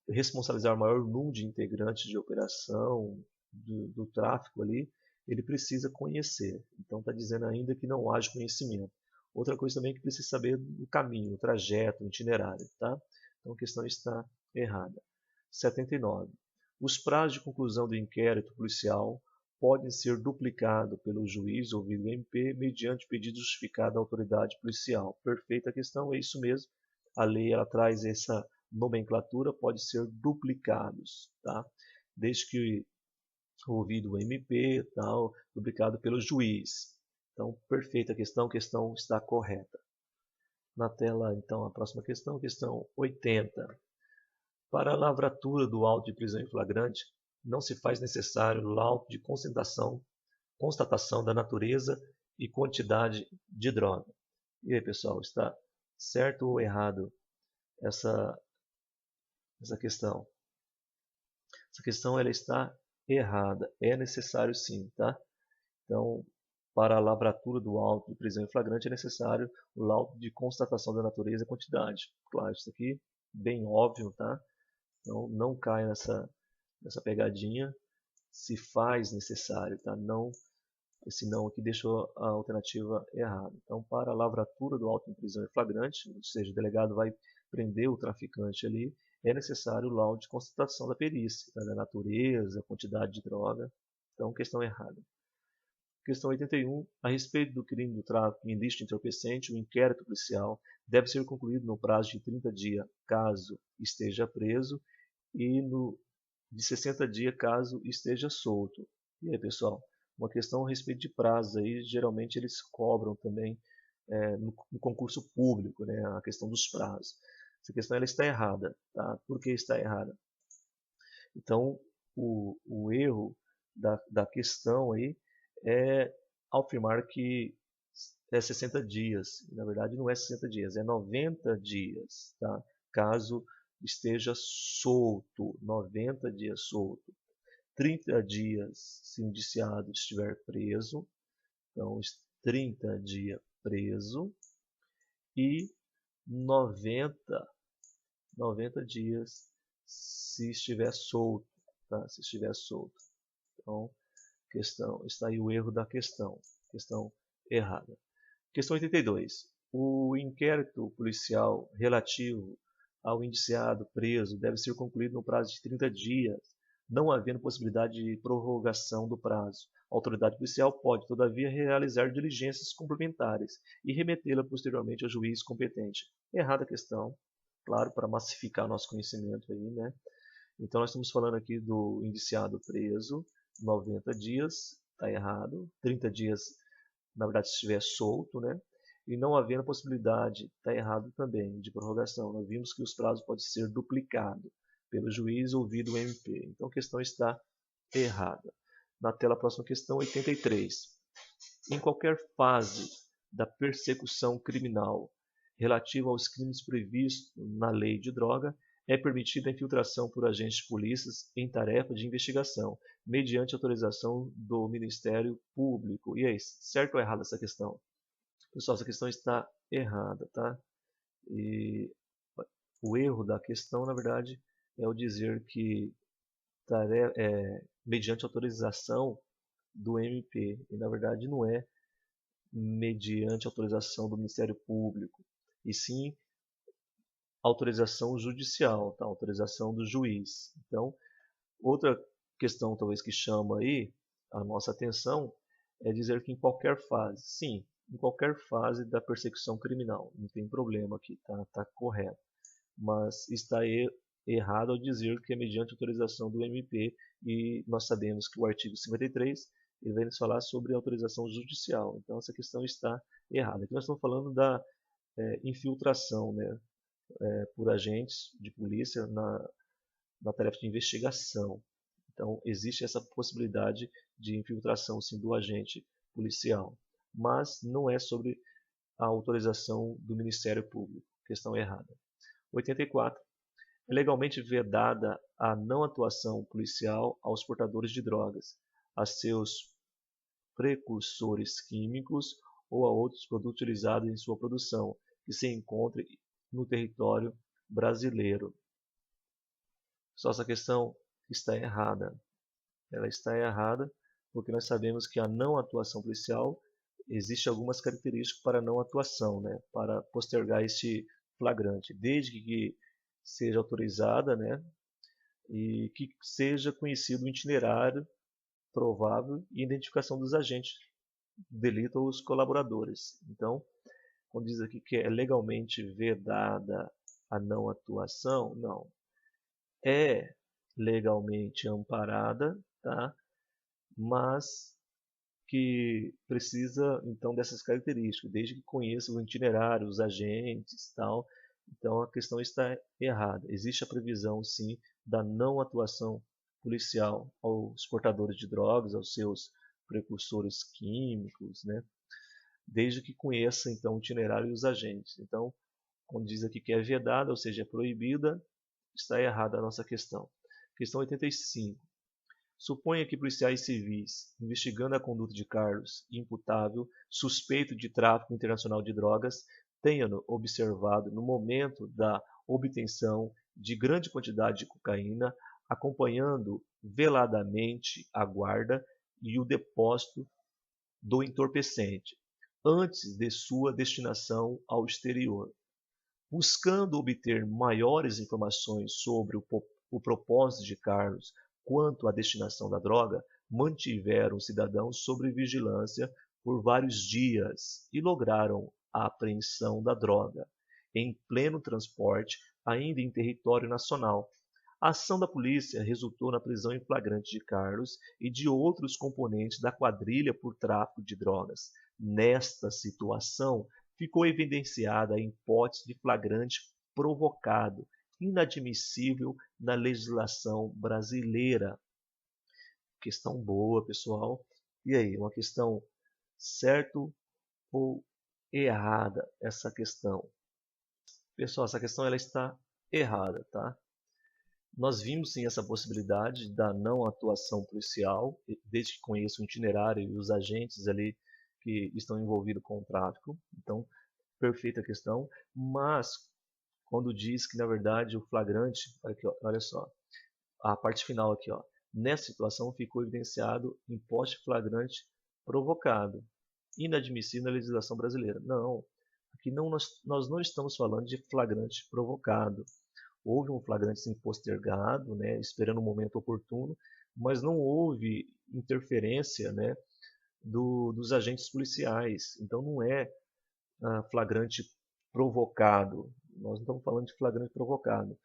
responsabilizar o maior número de integrantes de operação, do tráfico ali, ele precisa conhecer. Então está dizendo ainda que não haja conhecimento. Outra coisa também é que precisa saber o caminho, o trajeto, o itinerário, tá? Então a questão está errada. 79. Os prazos de conclusão do inquérito policial podem ser duplicados pelo juiz ouvido o MP mediante pedido justificado da autoridade policial. Perfeita a questão, é isso mesmo. A lei ela traz essa nomenclatura, pode ser duplicados, tá? Desde que ouvido o MP, tal, duplicado pelo juiz. Então, perfeita a questão está correta. Na tela, então, a próxima questão 80. Para a lavratura do auto de prisão em flagrante, não se faz necessário laudo de constatação da natureza e quantidade de droga. E aí, pessoal, está certo ou errado essa questão? Essa questão ela está errada. É necessário sim, tá? Então, para a lavratura do auto de prisão em flagrante é necessário o laudo de constatação da natureza e quantidade. Claro, isso aqui bem óbvio, tá? Então, não caia nessa pegadinha. Se faz necessário, tá? Não, esse não aqui deixou a alternativa errada. Então, para a lavratura do auto de prisão em flagrante, ou seja, o delegado vai prender o traficante ali, é necessário o laudo de constatação da perícia, tá? Da natureza, quantidade de droga. Então, questão errada. Questão 81. A respeito do crime do tráfico ilícito de entorpecente, o inquérito policial deve ser concluído no prazo de 30 dias, caso esteja preso, e de 60 dias, caso esteja solto. E aí, pessoal, uma questão a respeito de prazos aí, geralmente eles cobram também no concurso público, né, a questão dos prazos. Essa questão ela está errada, tá? Por que está errada? Então, o erro da questão aí é afirmar que é 60 dias. Na verdade, não é 60 dias, é 90 dias, tá? Caso esteja solto, 90 dias solto. 30 dias se o indiciado estiver preso, então 30 dias preso, e 90 dias se estiver solto, tá? Se estiver solto. Então, está aí o erro da questão errada. Questão 82. O inquérito policial relativo ao indiciado preso deve ser concluído no prazo de 30 dias, não havendo possibilidade de prorrogação do prazo. A autoridade policial pode, todavia, realizar diligências complementares e remetê-la posteriormente ao juiz competente. Errada a questão, claro, para massificar nosso conhecimento aí, né? Então, nós estamos falando aqui do indiciado preso, 90 dias, está errado, 30 dias, na verdade, se estiver solto, né? E não havendo possibilidade, está errado também, de prorrogação. Nós vimos que os prazos podem ser duplicados pelo juiz ouvido o MP. Então, a questão está errada. Na tela, a próxima questão, 83. Em qualquer fase da persecução criminal relativa aos crimes previstos na lei de droga, é permitida a infiltração por agentes de polícia em tarefa de investigação, mediante autorização do Ministério Público. E aí, certo ou errado essa questão? Pessoal, essa questão está errada, tá? E o erro da questão, na verdade, é o dizer que mediante autorização do MP. E, na verdade, não é mediante autorização do Ministério Público, e sim autorização judicial, tá? Autorização do juiz. Então, outra questão talvez que chama aí a nossa atenção é dizer que em qualquer fase, sim, em qualquer fase da persecução criminal, não tem problema aqui, tá correto. Mas está errado ao dizer que é mediante autorização do MP, e nós sabemos que o artigo 53 ele vai nos falar sobre autorização judicial. Então essa questão está errada. Aqui nós estamos falando da infiltração, né, por agentes de polícia na tarefa de investigação. Então existe essa possibilidade de infiltração, sim, do agente policial, mas não é sobre a autorização do Ministério Público. Questão errada. 84. É legalmente vedada a não atuação policial aos portadores de drogas, a seus precursores químicos ou a outros produtos utilizados em sua produção, que se encontrem no território brasileiro. Só essa questão está errada. Ela está errada porque nós sabemos que a não atuação policial existe algumas características para a não atuação, né, para postergar este flagrante, desde que seja autorizada, né, e que seja conhecido o itinerário provável e identificação dos agentes do delito ou os colaboradores. Então, quando diz aqui que é legalmente vedada a não atuação, não. É legalmente amparada, tá? Mas que precisa então dessas características, desde que conheça o itinerário, os agentes, tal. Então a questão está errada. Existe a previsão, sim, da não atuação policial aos portadores de drogas, aos seus precursores químicos, né? Desde que conheça então o itinerário e os agentes. Então, quando diz aqui que é vedada, ou seja, é proibida, está errada a nossa questão. Questão 85. Suponha que policiais civis, investigando a conduta de Carlos, imputável, suspeito de tráfico internacional de drogas, tenham observado no momento da obtenção de grande quantidade de cocaína, acompanhando veladamente a guarda e o depósito do entorpecente, antes de sua destinação ao exterior. Buscando obter maiores informações sobre o propósito de Carlos quanto à destinação da droga, mantiveram os cidadãos sob vigilância por vários dias e lograram a apreensão da droga, em pleno transporte, ainda em território nacional. A ação da polícia resultou na prisão em flagrante de Carlos e de outros componentes da quadrilha por tráfico de drogas. Nesta situação, ficou evidenciada a hipótese de flagrante provocado, inadmissível na legislação brasileira. Questão boa, pessoal. E aí, uma questão certo ou errada essa questão? Pessoal, essa questão ela está errada, tá? Nós vimos sim essa possibilidade da não atuação policial, desde que conheça o itinerário e os agentes ali que estão envolvidos com o tráfico. Então, perfeita questão. Mas, quando diz que, na verdade, o flagrante... Aqui, ó, olha só. A parte final aqui, ó. Nessa situação, ficou evidenciado imposto flagrante provocado, inadmissível na legislação brasileira. Não. Aqui não, nós não estamos falando de flagrante provocado. Houve um flagrante sim postergado, né, esperando o momento oportuno, mas não houve interferência, né, dos agentes policiais. Então não é flagrante provocado. Nós não estamos falando de flagrante provocado.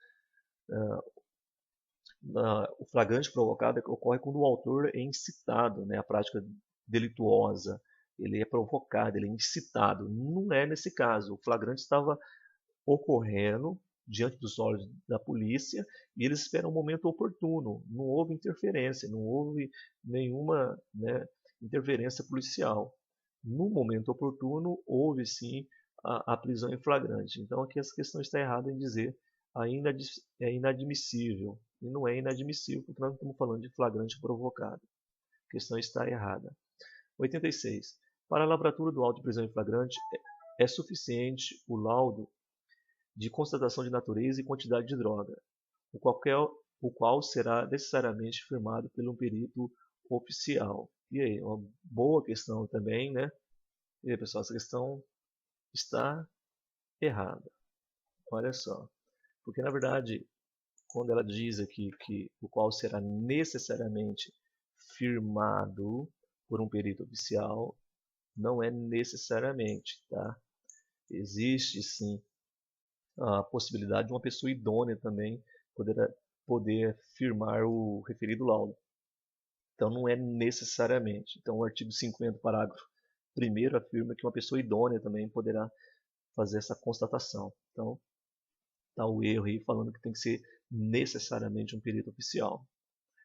O flagrante provocado ocorre quando o autor é incitado, né, à prática delituosa. Ele é provocado, ele é incitado. Não é nesse caso. O flagrante estava ocorrendo diante dos olhos da polícia e eles esperam um momento oportuno. Não houve interferência, não houve nenhuma, né, interferência policial. No momento oportuno, houve sim a prisão em flagrante. Então aqui essa questão está errada em dizer ainda é inadmissível. E não é inadmissível porque nós não estamos falando de flagrante provocado. A questão está errada. 86. Para a lavratura do auto de prisão em flagrante, é suficiente o laudo de constatação de natureza e quantidade de droga, o qual será necessariamente firmado por um perito oficial. E aí, uma boa questão também, né? E aí, pessoal, essa questão está errada. Olha só. Porque, na verdade, quando ela diz aqui que o qual será necessariamente firmado por um perito oficial, não é necessariamente, tá? Existe, sim, a possibilidade de uma pessoa idônea também poder firmar o referido laudo. Então não é necessariamente. Então o artigo 50, parágrafo 1º afirma que uma pessoa idônea também poderá fazer essa constatação. Então está o erro aí falando que tem que ser necessariamente um perito oficial.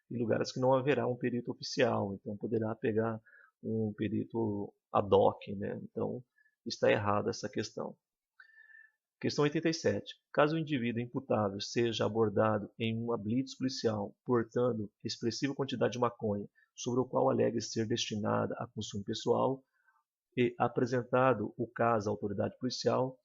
Em lugares que não haverá um perito oficial, então poderá pegar um perito ad hoc, né? Então está errada essa questão. Questão 87. Caso o indivíduo imputável seja abordado em uma blitz policial, portando expressiva quantidade de maconha, sobre o qual alegue ser destinada a consumo pessoal, e apresentado o caso à autoridade policial,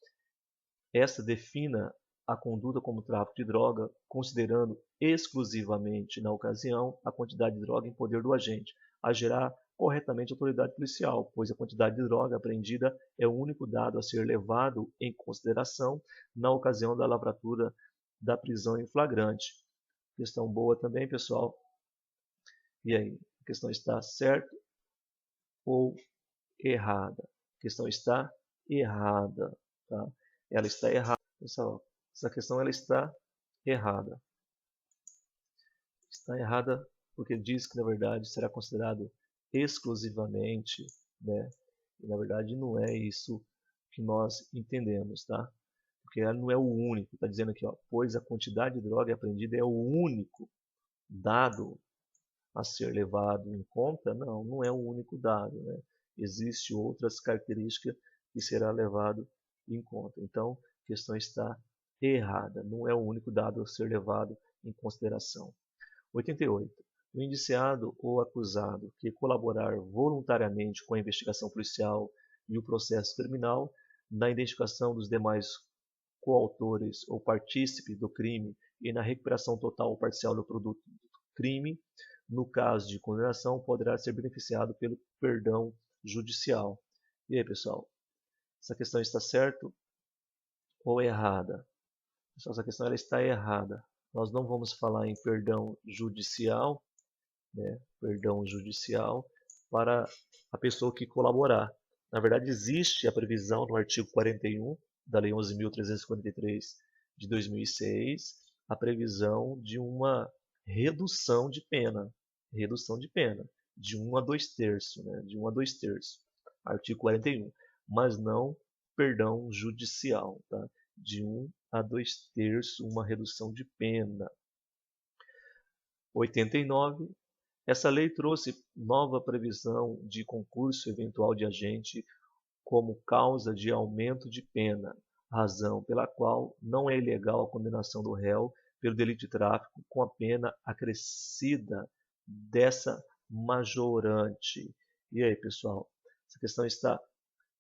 esta defina a conduta como tráfico de droga, considerando exclusivamente, na ocasião, a quantidade de droga em poder do agente, agirá corretamente a autoridade policial, pois a quantidade de droga apreendida é o único dado a ser levado em consideração na ocasião da lavratura da prisão em flagrante. Questão boa também, pessoal. E aí, a questão está certa ou errada? A questão está errada, tá? Ela está errada. Pessoal, essa questão ela está errada. Está errada porque diz que, na verdade, será considerado exclusivamente, né? E, na verdade, não é isso que nós entendemos, tá? Porque ela não é o único. Está dizendo aqui, ó, pois a quantidade de droga apreendida é o único dado a ser levado em conta. Não, não é o único dado, né? Existem outras características que será levado em conta. Então, a questão está errada. Não é o único dado a ser levado em consideração. 88. O indiciado ou acusado que colaborar voluntariamente com a investigação policial e o processo criminal na identificação dos demais coautores ou partícipes do crime e na recuperação total ou parcial do produto do crime, no caso de condenação, poderá ser beneficiado pelo perdão judicial. E aí, pessoal? Essa questão está certa ou errada? Pessoal, essa questão ela está errada. Nós não vamos falar em perdão judicial, né? Perdão judicial para a pessoa que colaborar. Na verdade, existe a previsão no artigo 41 da Lei 11.353 de 2006, a previsão de uma redução de pena, de 1 a 2 terços, né? De 1 a 2 terços, artigo 41, mas não perdão judicial, tá? De 1 a 2 terços, uma redução de pena. 89. Essa lei trouxe nova previsão de concurso eventual de agente como causa de aumento de pena, razão pela qual não é ilegal a condenação do réu pelo delito de tráfico com a pena acrescida dessa majorante. E aí, pessoal, essa questão está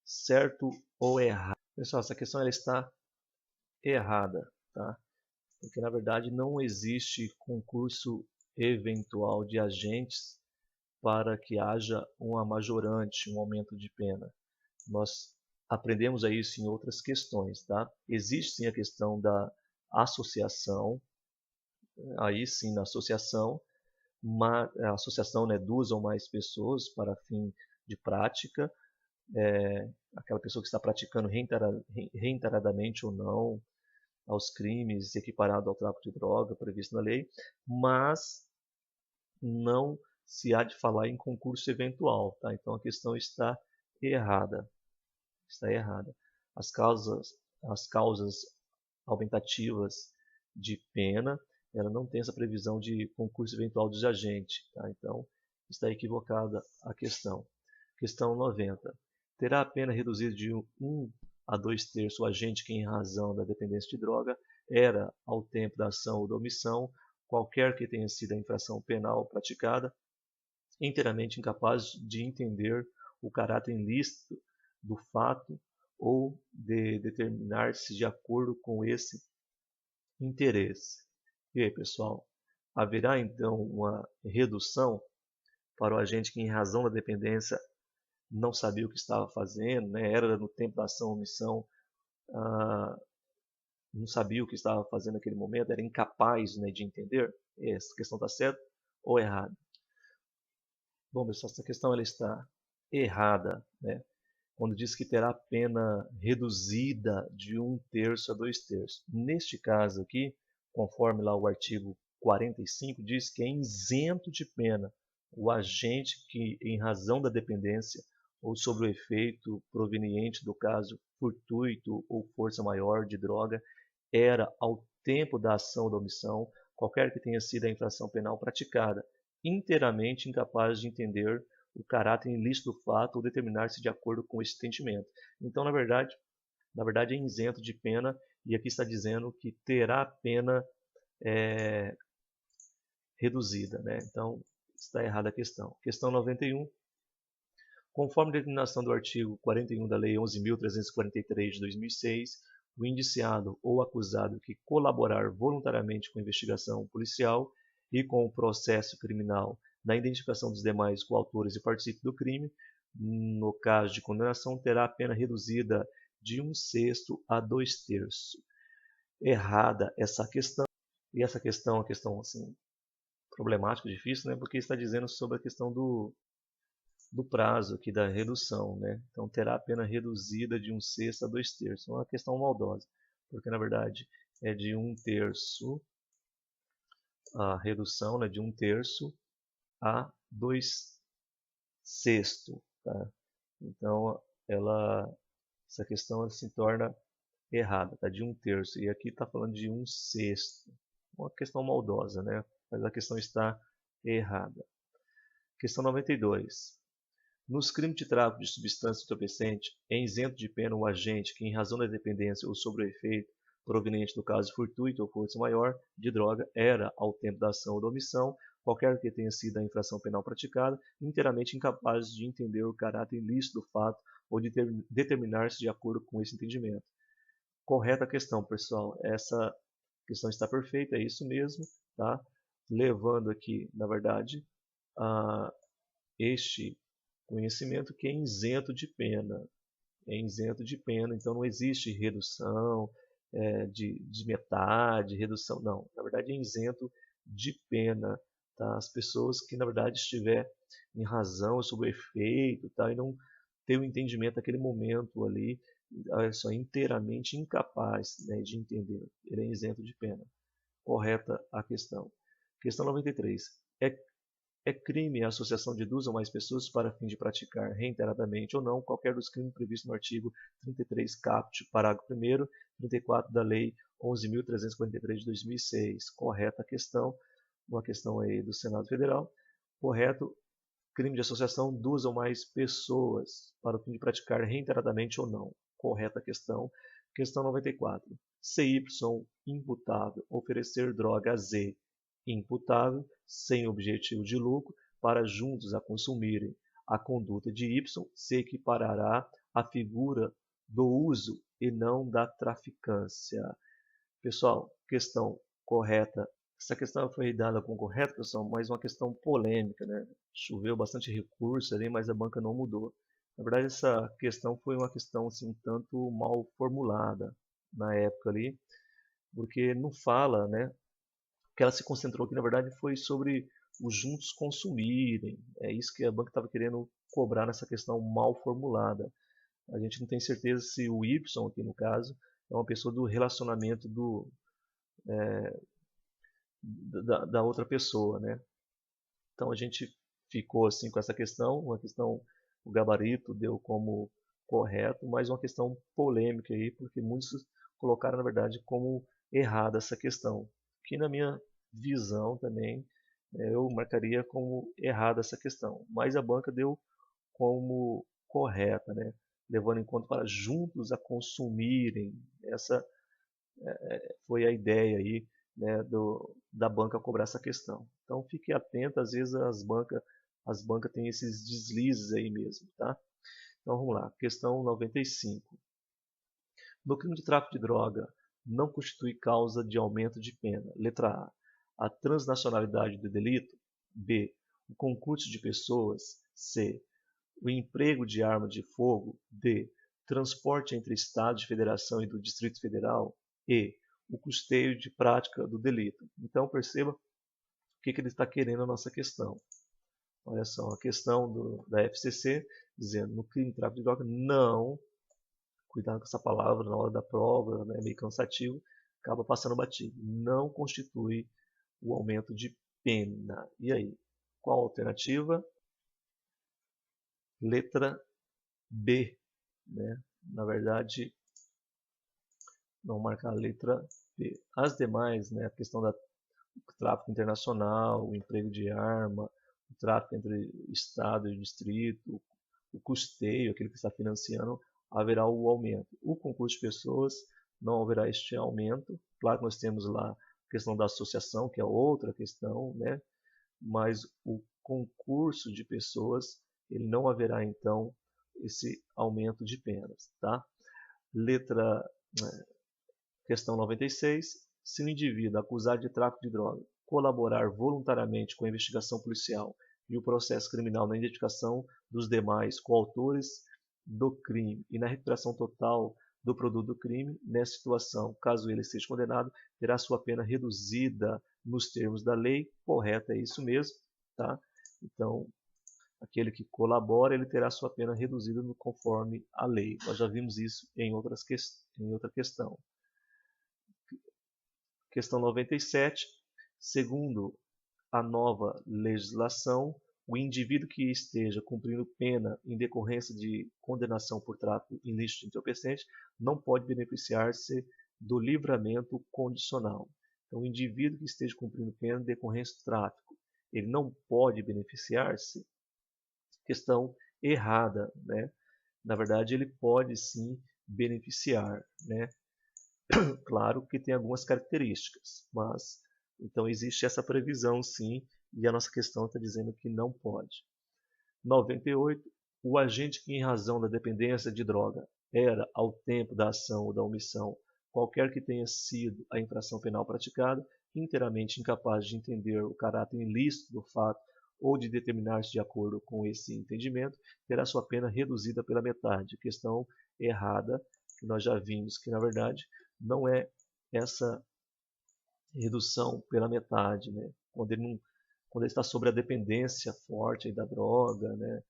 certo ou errado? Pessoal, essa questão ela está errada, tá? Porque na verdade não existe concurso eventual de agentes para que haja uma majorante, um aumento de pena. Nós aprendemos a isso em outras questões, tá? Existe sim a questão da associação, aí sim na associação, a associação, né, 2 ou mais pessoas para fim de prática, aquela pessoa que está praticando reiteradamente ou não aos crimes equiparado ao tráfico de droga previsto na lei, mas não se há de falar em concurso eventual, tá? Então a questão está errada. Está errada. As causas aumentativas de pena, ela não tem essa previsão de concurso eventual dos agentes, tá? Então está equivocada a questão. Questão 90. Terá a pena reduzida de 1 a 2 terços o agente que, em razão da dependência de droga, era, ao tempo da ação ou da omissão, qualquer que tenha sido a infração penal praticada, inteiramente incapaz de entender o caráter ilícito do fato ou de determinar-se de acordo com esse interesse. E aí, pessoal, haverá então uma redução para o agente que, em razão da dependência, não sabia o que estava fazendo, né? Era no tempo da ação ou omissão, não sabia o que estava fazendo naquele momento, era incapaz, né, de entender? Essa questão está certa ou errada? Bom, pessoal, essa questão ela está errada, né? Quando diz que terá pena reduzida de 1 terço a 2 terços. Neste caso aqui, conforme lá o artigo 45, diz que é isento de pena o agente que, em razão da dependência ou sobre o efeito proveniente do caso fortuito ou força maior de droga, era, ao tempo da ação ou da omissão, qualquer que tenha sido a infração penal praticada, inteiramente incapaz de entender o caráter ilícito do fato ou determinar-se de acordo com esse entendimento. Então, na verdade é isento de pena, e aqui está dizendo que terá pena reduzida, né? Então, está errada a questão. Questão 91. Conforme a determinação do artigo 41 da Lei 11.343 de 2006, o indiciado ou acusado que colaborar voluntariamente com a investigação policial e com o processo criminal na identificação dos demais coautores e participe do crime, no caso de condenação, terá a pena reduzida de 1/6 a 2 terços. Errada essa questão. E essa questão é uma questão assim, problemática, difícil, né? Porque está dizendo sobre a questão do prazo aqui da redução, né? Então terá a pena reduzida de 1/6 a 2 terços. É uma questão maldosa, porque na verdade é de 1 terço, a redução, né, de 1 terço a 2 sextos, tá? Então essa questão se torna errada, tá? De 1 terço, e aqui está falando de 1/6. Uma questão maldosa, né? Mas a questão está errada. Questão 92. Nos crimes de tráfico de substância entorpecente, é isento de pena o agente que, em razão da dependência ou sobre o efeito proveniente do caso fortuito ou força maior de droga, era, ao tempo da ação ou da omissão, qualquer que tenha sido a infração penal praticada, inteiramente incapaz de entender o caráter ilícito do fato ou de determinar-se de acordo com esse entendimento. Correta a questão, pessoal. Essa questão está perfeita, é isso mesmo, tá? Levando aqui, na verdade, a este conhecimento que é isento de pena. É isento de pena, então não existe redução, de metade, redução, não. Na verdade é isento de pena, tá? As pessoas que na verdade estiver em razão sob o efeito, tá? E não ter o entendimento naquele momento ali, olha só, inteiramente incapaz, né, de entender, ele é isento de pena. Correta a questão. Questão 93. É crime a associação de duas ou mais pessoas para fim de praticar reiteradamente ou não qualquer dos crimes previstos no artigo 33 caput, parágrafo 1º, 34 da Lei 11.343 de 2006. Correta a questão. Uma questão aí do Senado Federal. Correto. Crime de associação duas ou mais pessoas para o fim de praticar reiteradamente ou não. Correta a questão. Questão 94. CY imputável oferecer droga a Z imputável, sem objetivo de lucro, para juntos a consumirem. A conduta de Y se equiparará à figura do uso e não da traficância. Pessoal, questão correta. Essa questão foi dada com correta, pessoal, mas uma questão polêmica, né? Choveu bastante recurso ali, mas a banca não mudou. Na verdade, essa questão foi uma questão assim, um tanto mal formulada na época ali, porque não fala, né? Que ela se concentrou aqui, na verdade, foi sobre os juntos consumirem. É isso que a banca estava querendo cobrar nessa questão mal formulada. A gente não tem certeza se o Y, aqui no caso, é uma pessoa do relacionamento da outra pessoa, né? Então a gente ficou assim com essa questão, uma questão, o gabarito deu como correto, mas uma questão polêmica aí, porque muitos colocaram, na verdade, como errada essa questão. Que na minha visão também, eu marcaria como errada essa questão, mas a banca deu como correta, né? Levando em conta para juntos a consumirem. Essa foi a ideia aí, né, da banca cobrar essa questão. Então fique atento, às vezes as bancas têm esses deslizes aí mesmo, tá? Então vamos lá, questão 95. No crime de tráfico de droga, não constitui causa de aumento de pena. Letra A. A transnacionalidade do delito. B. O concurso de pessoas. C. O emprego de arma de fogo. D. Transporte entre Estados de Federação e do Distrito Federal. E. O custeio de prática do delito. Então perceba o que ele está querendo na nossa questão. Olha só, a questão da FCC dizendo no crime de tráfico de droga não, cuidado com essa palavra na hora da prova, né, é meio cansativo, acaba passando batido. Não constitui o aumento de pena. E aí, qual a alternativa? Letra B, né? Na verdade, vamos marcar a letra B. As demais, né, a questão do tráfico internacional, o emprego de arma, o tráfico entre Estado e Distrito, o custeio, aquele que está financiando, haverá o aumento. O concurso de pessoas não haverá este aumento. Claro que nós temos lá a questão da associação, que é outra questão, né? Mas o concurso de pessoas, ele não haverá então esse aumento de penas, tá? Questão 96. Se o indivíduo acusado de tráfico de droga colaborar voluntariamente com a investigação policial e o processo criminal na identificação dos demais coautores do crime e na recuperação total do produto do crime, nessa situação, caso ele seja condenado, terá sua pena reduzida nos termos da lei. Correto, é isso mesmo, tá? Então, aquele que colabora, ele terá sua pena reduzida conforme a lei. Nós já vimos isso em outra questão. Questão 97. Segundo a nova legislação, o indivíduo que esteja cumprindo pena em decorrência de condenação por tráfico ilícito de entorpecente não pode beneficiar-se do livramento condicional. Então, o indivíduo que esteja cumprindo pena em decorrência do tráfico, ele não pode beneficiar-se. Questão errada, né? Na verdade, ele pode sim beneficiar, né? Claro que tem algumas características, mas então existe essa previsão sim, e a nossa questão está dizendo que não pode. 98. O agente que em razão da dependência de droga era, ao tempo da ação ou da omissão, qualquer que tenha sido a infração penal praticada, inteiramente incapaz de entender o caráter ilícito do fato ou de determinar-se de acordo com esse entendimento, terá sua pena reduzida pela metade. Questão errada, que nós já vimos que, na verdade, não é essa redução pela metade, né? Quando ele está sobre a dependência forte aí da droga, né?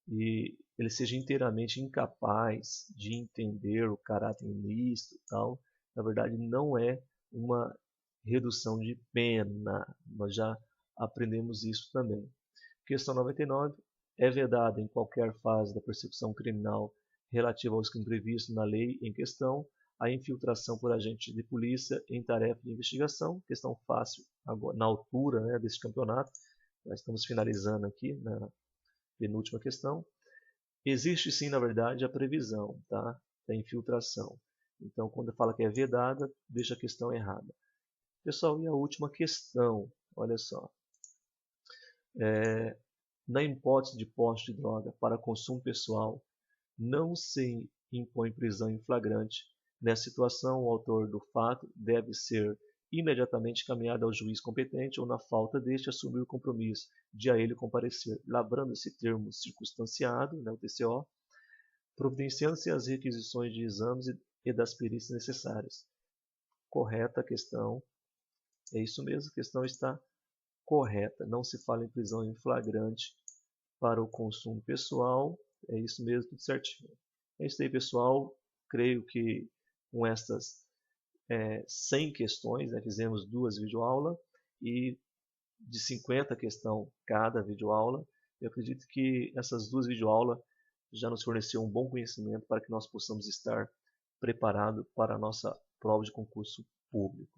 E ele seja inteiramente incapaz de entender o caráter ilícito e tal, na verdade não é uma redução de pena. Nós já aprendemos isso também. Questão 99. É vedada em qualquer fase da persecução criminal relativa aos crimes previstos na lei em questão a infiltração por agente de polícia em tarefa de investigação. Questão fácil agora, na altura, né, desse campeonato. Nós estamos finalizando aqui na penúltima questão. Existe sim, na verdade, a previsão, tá, da infiltração. Então, quando fala que é vedada, deixa a questão errada. Pessoal, e a última questão, olha só. Na hipótese de posse de droga para consumo pessoal, não se impõe prisão em flagrante. Nessa situação, o autor do fato deve ser imediatamente encaminhado ao juiz competente ou, na falta deste, assumir o compromisso de a ele comparecer, lavrando-se termo circunstanciado, né, o TCO, providenciando-se as requisições de exames e das perícias necessárias. Correta a questão. É isso mesmo, a questão está correta. Não se fala em prisão em flagrante para o consumo pessoal. É isso mesmo, tudo certinho. É isso aí, pessoal. Creio que com estas 100 questões, né, fizemos 2 videoaulas e de 50 questões cada videoaula. Eu acredito que essas 2 videoaulas já nos forneceram um bom conhecimento para que nós possamos estar preparados para a nossa prova de concurso público.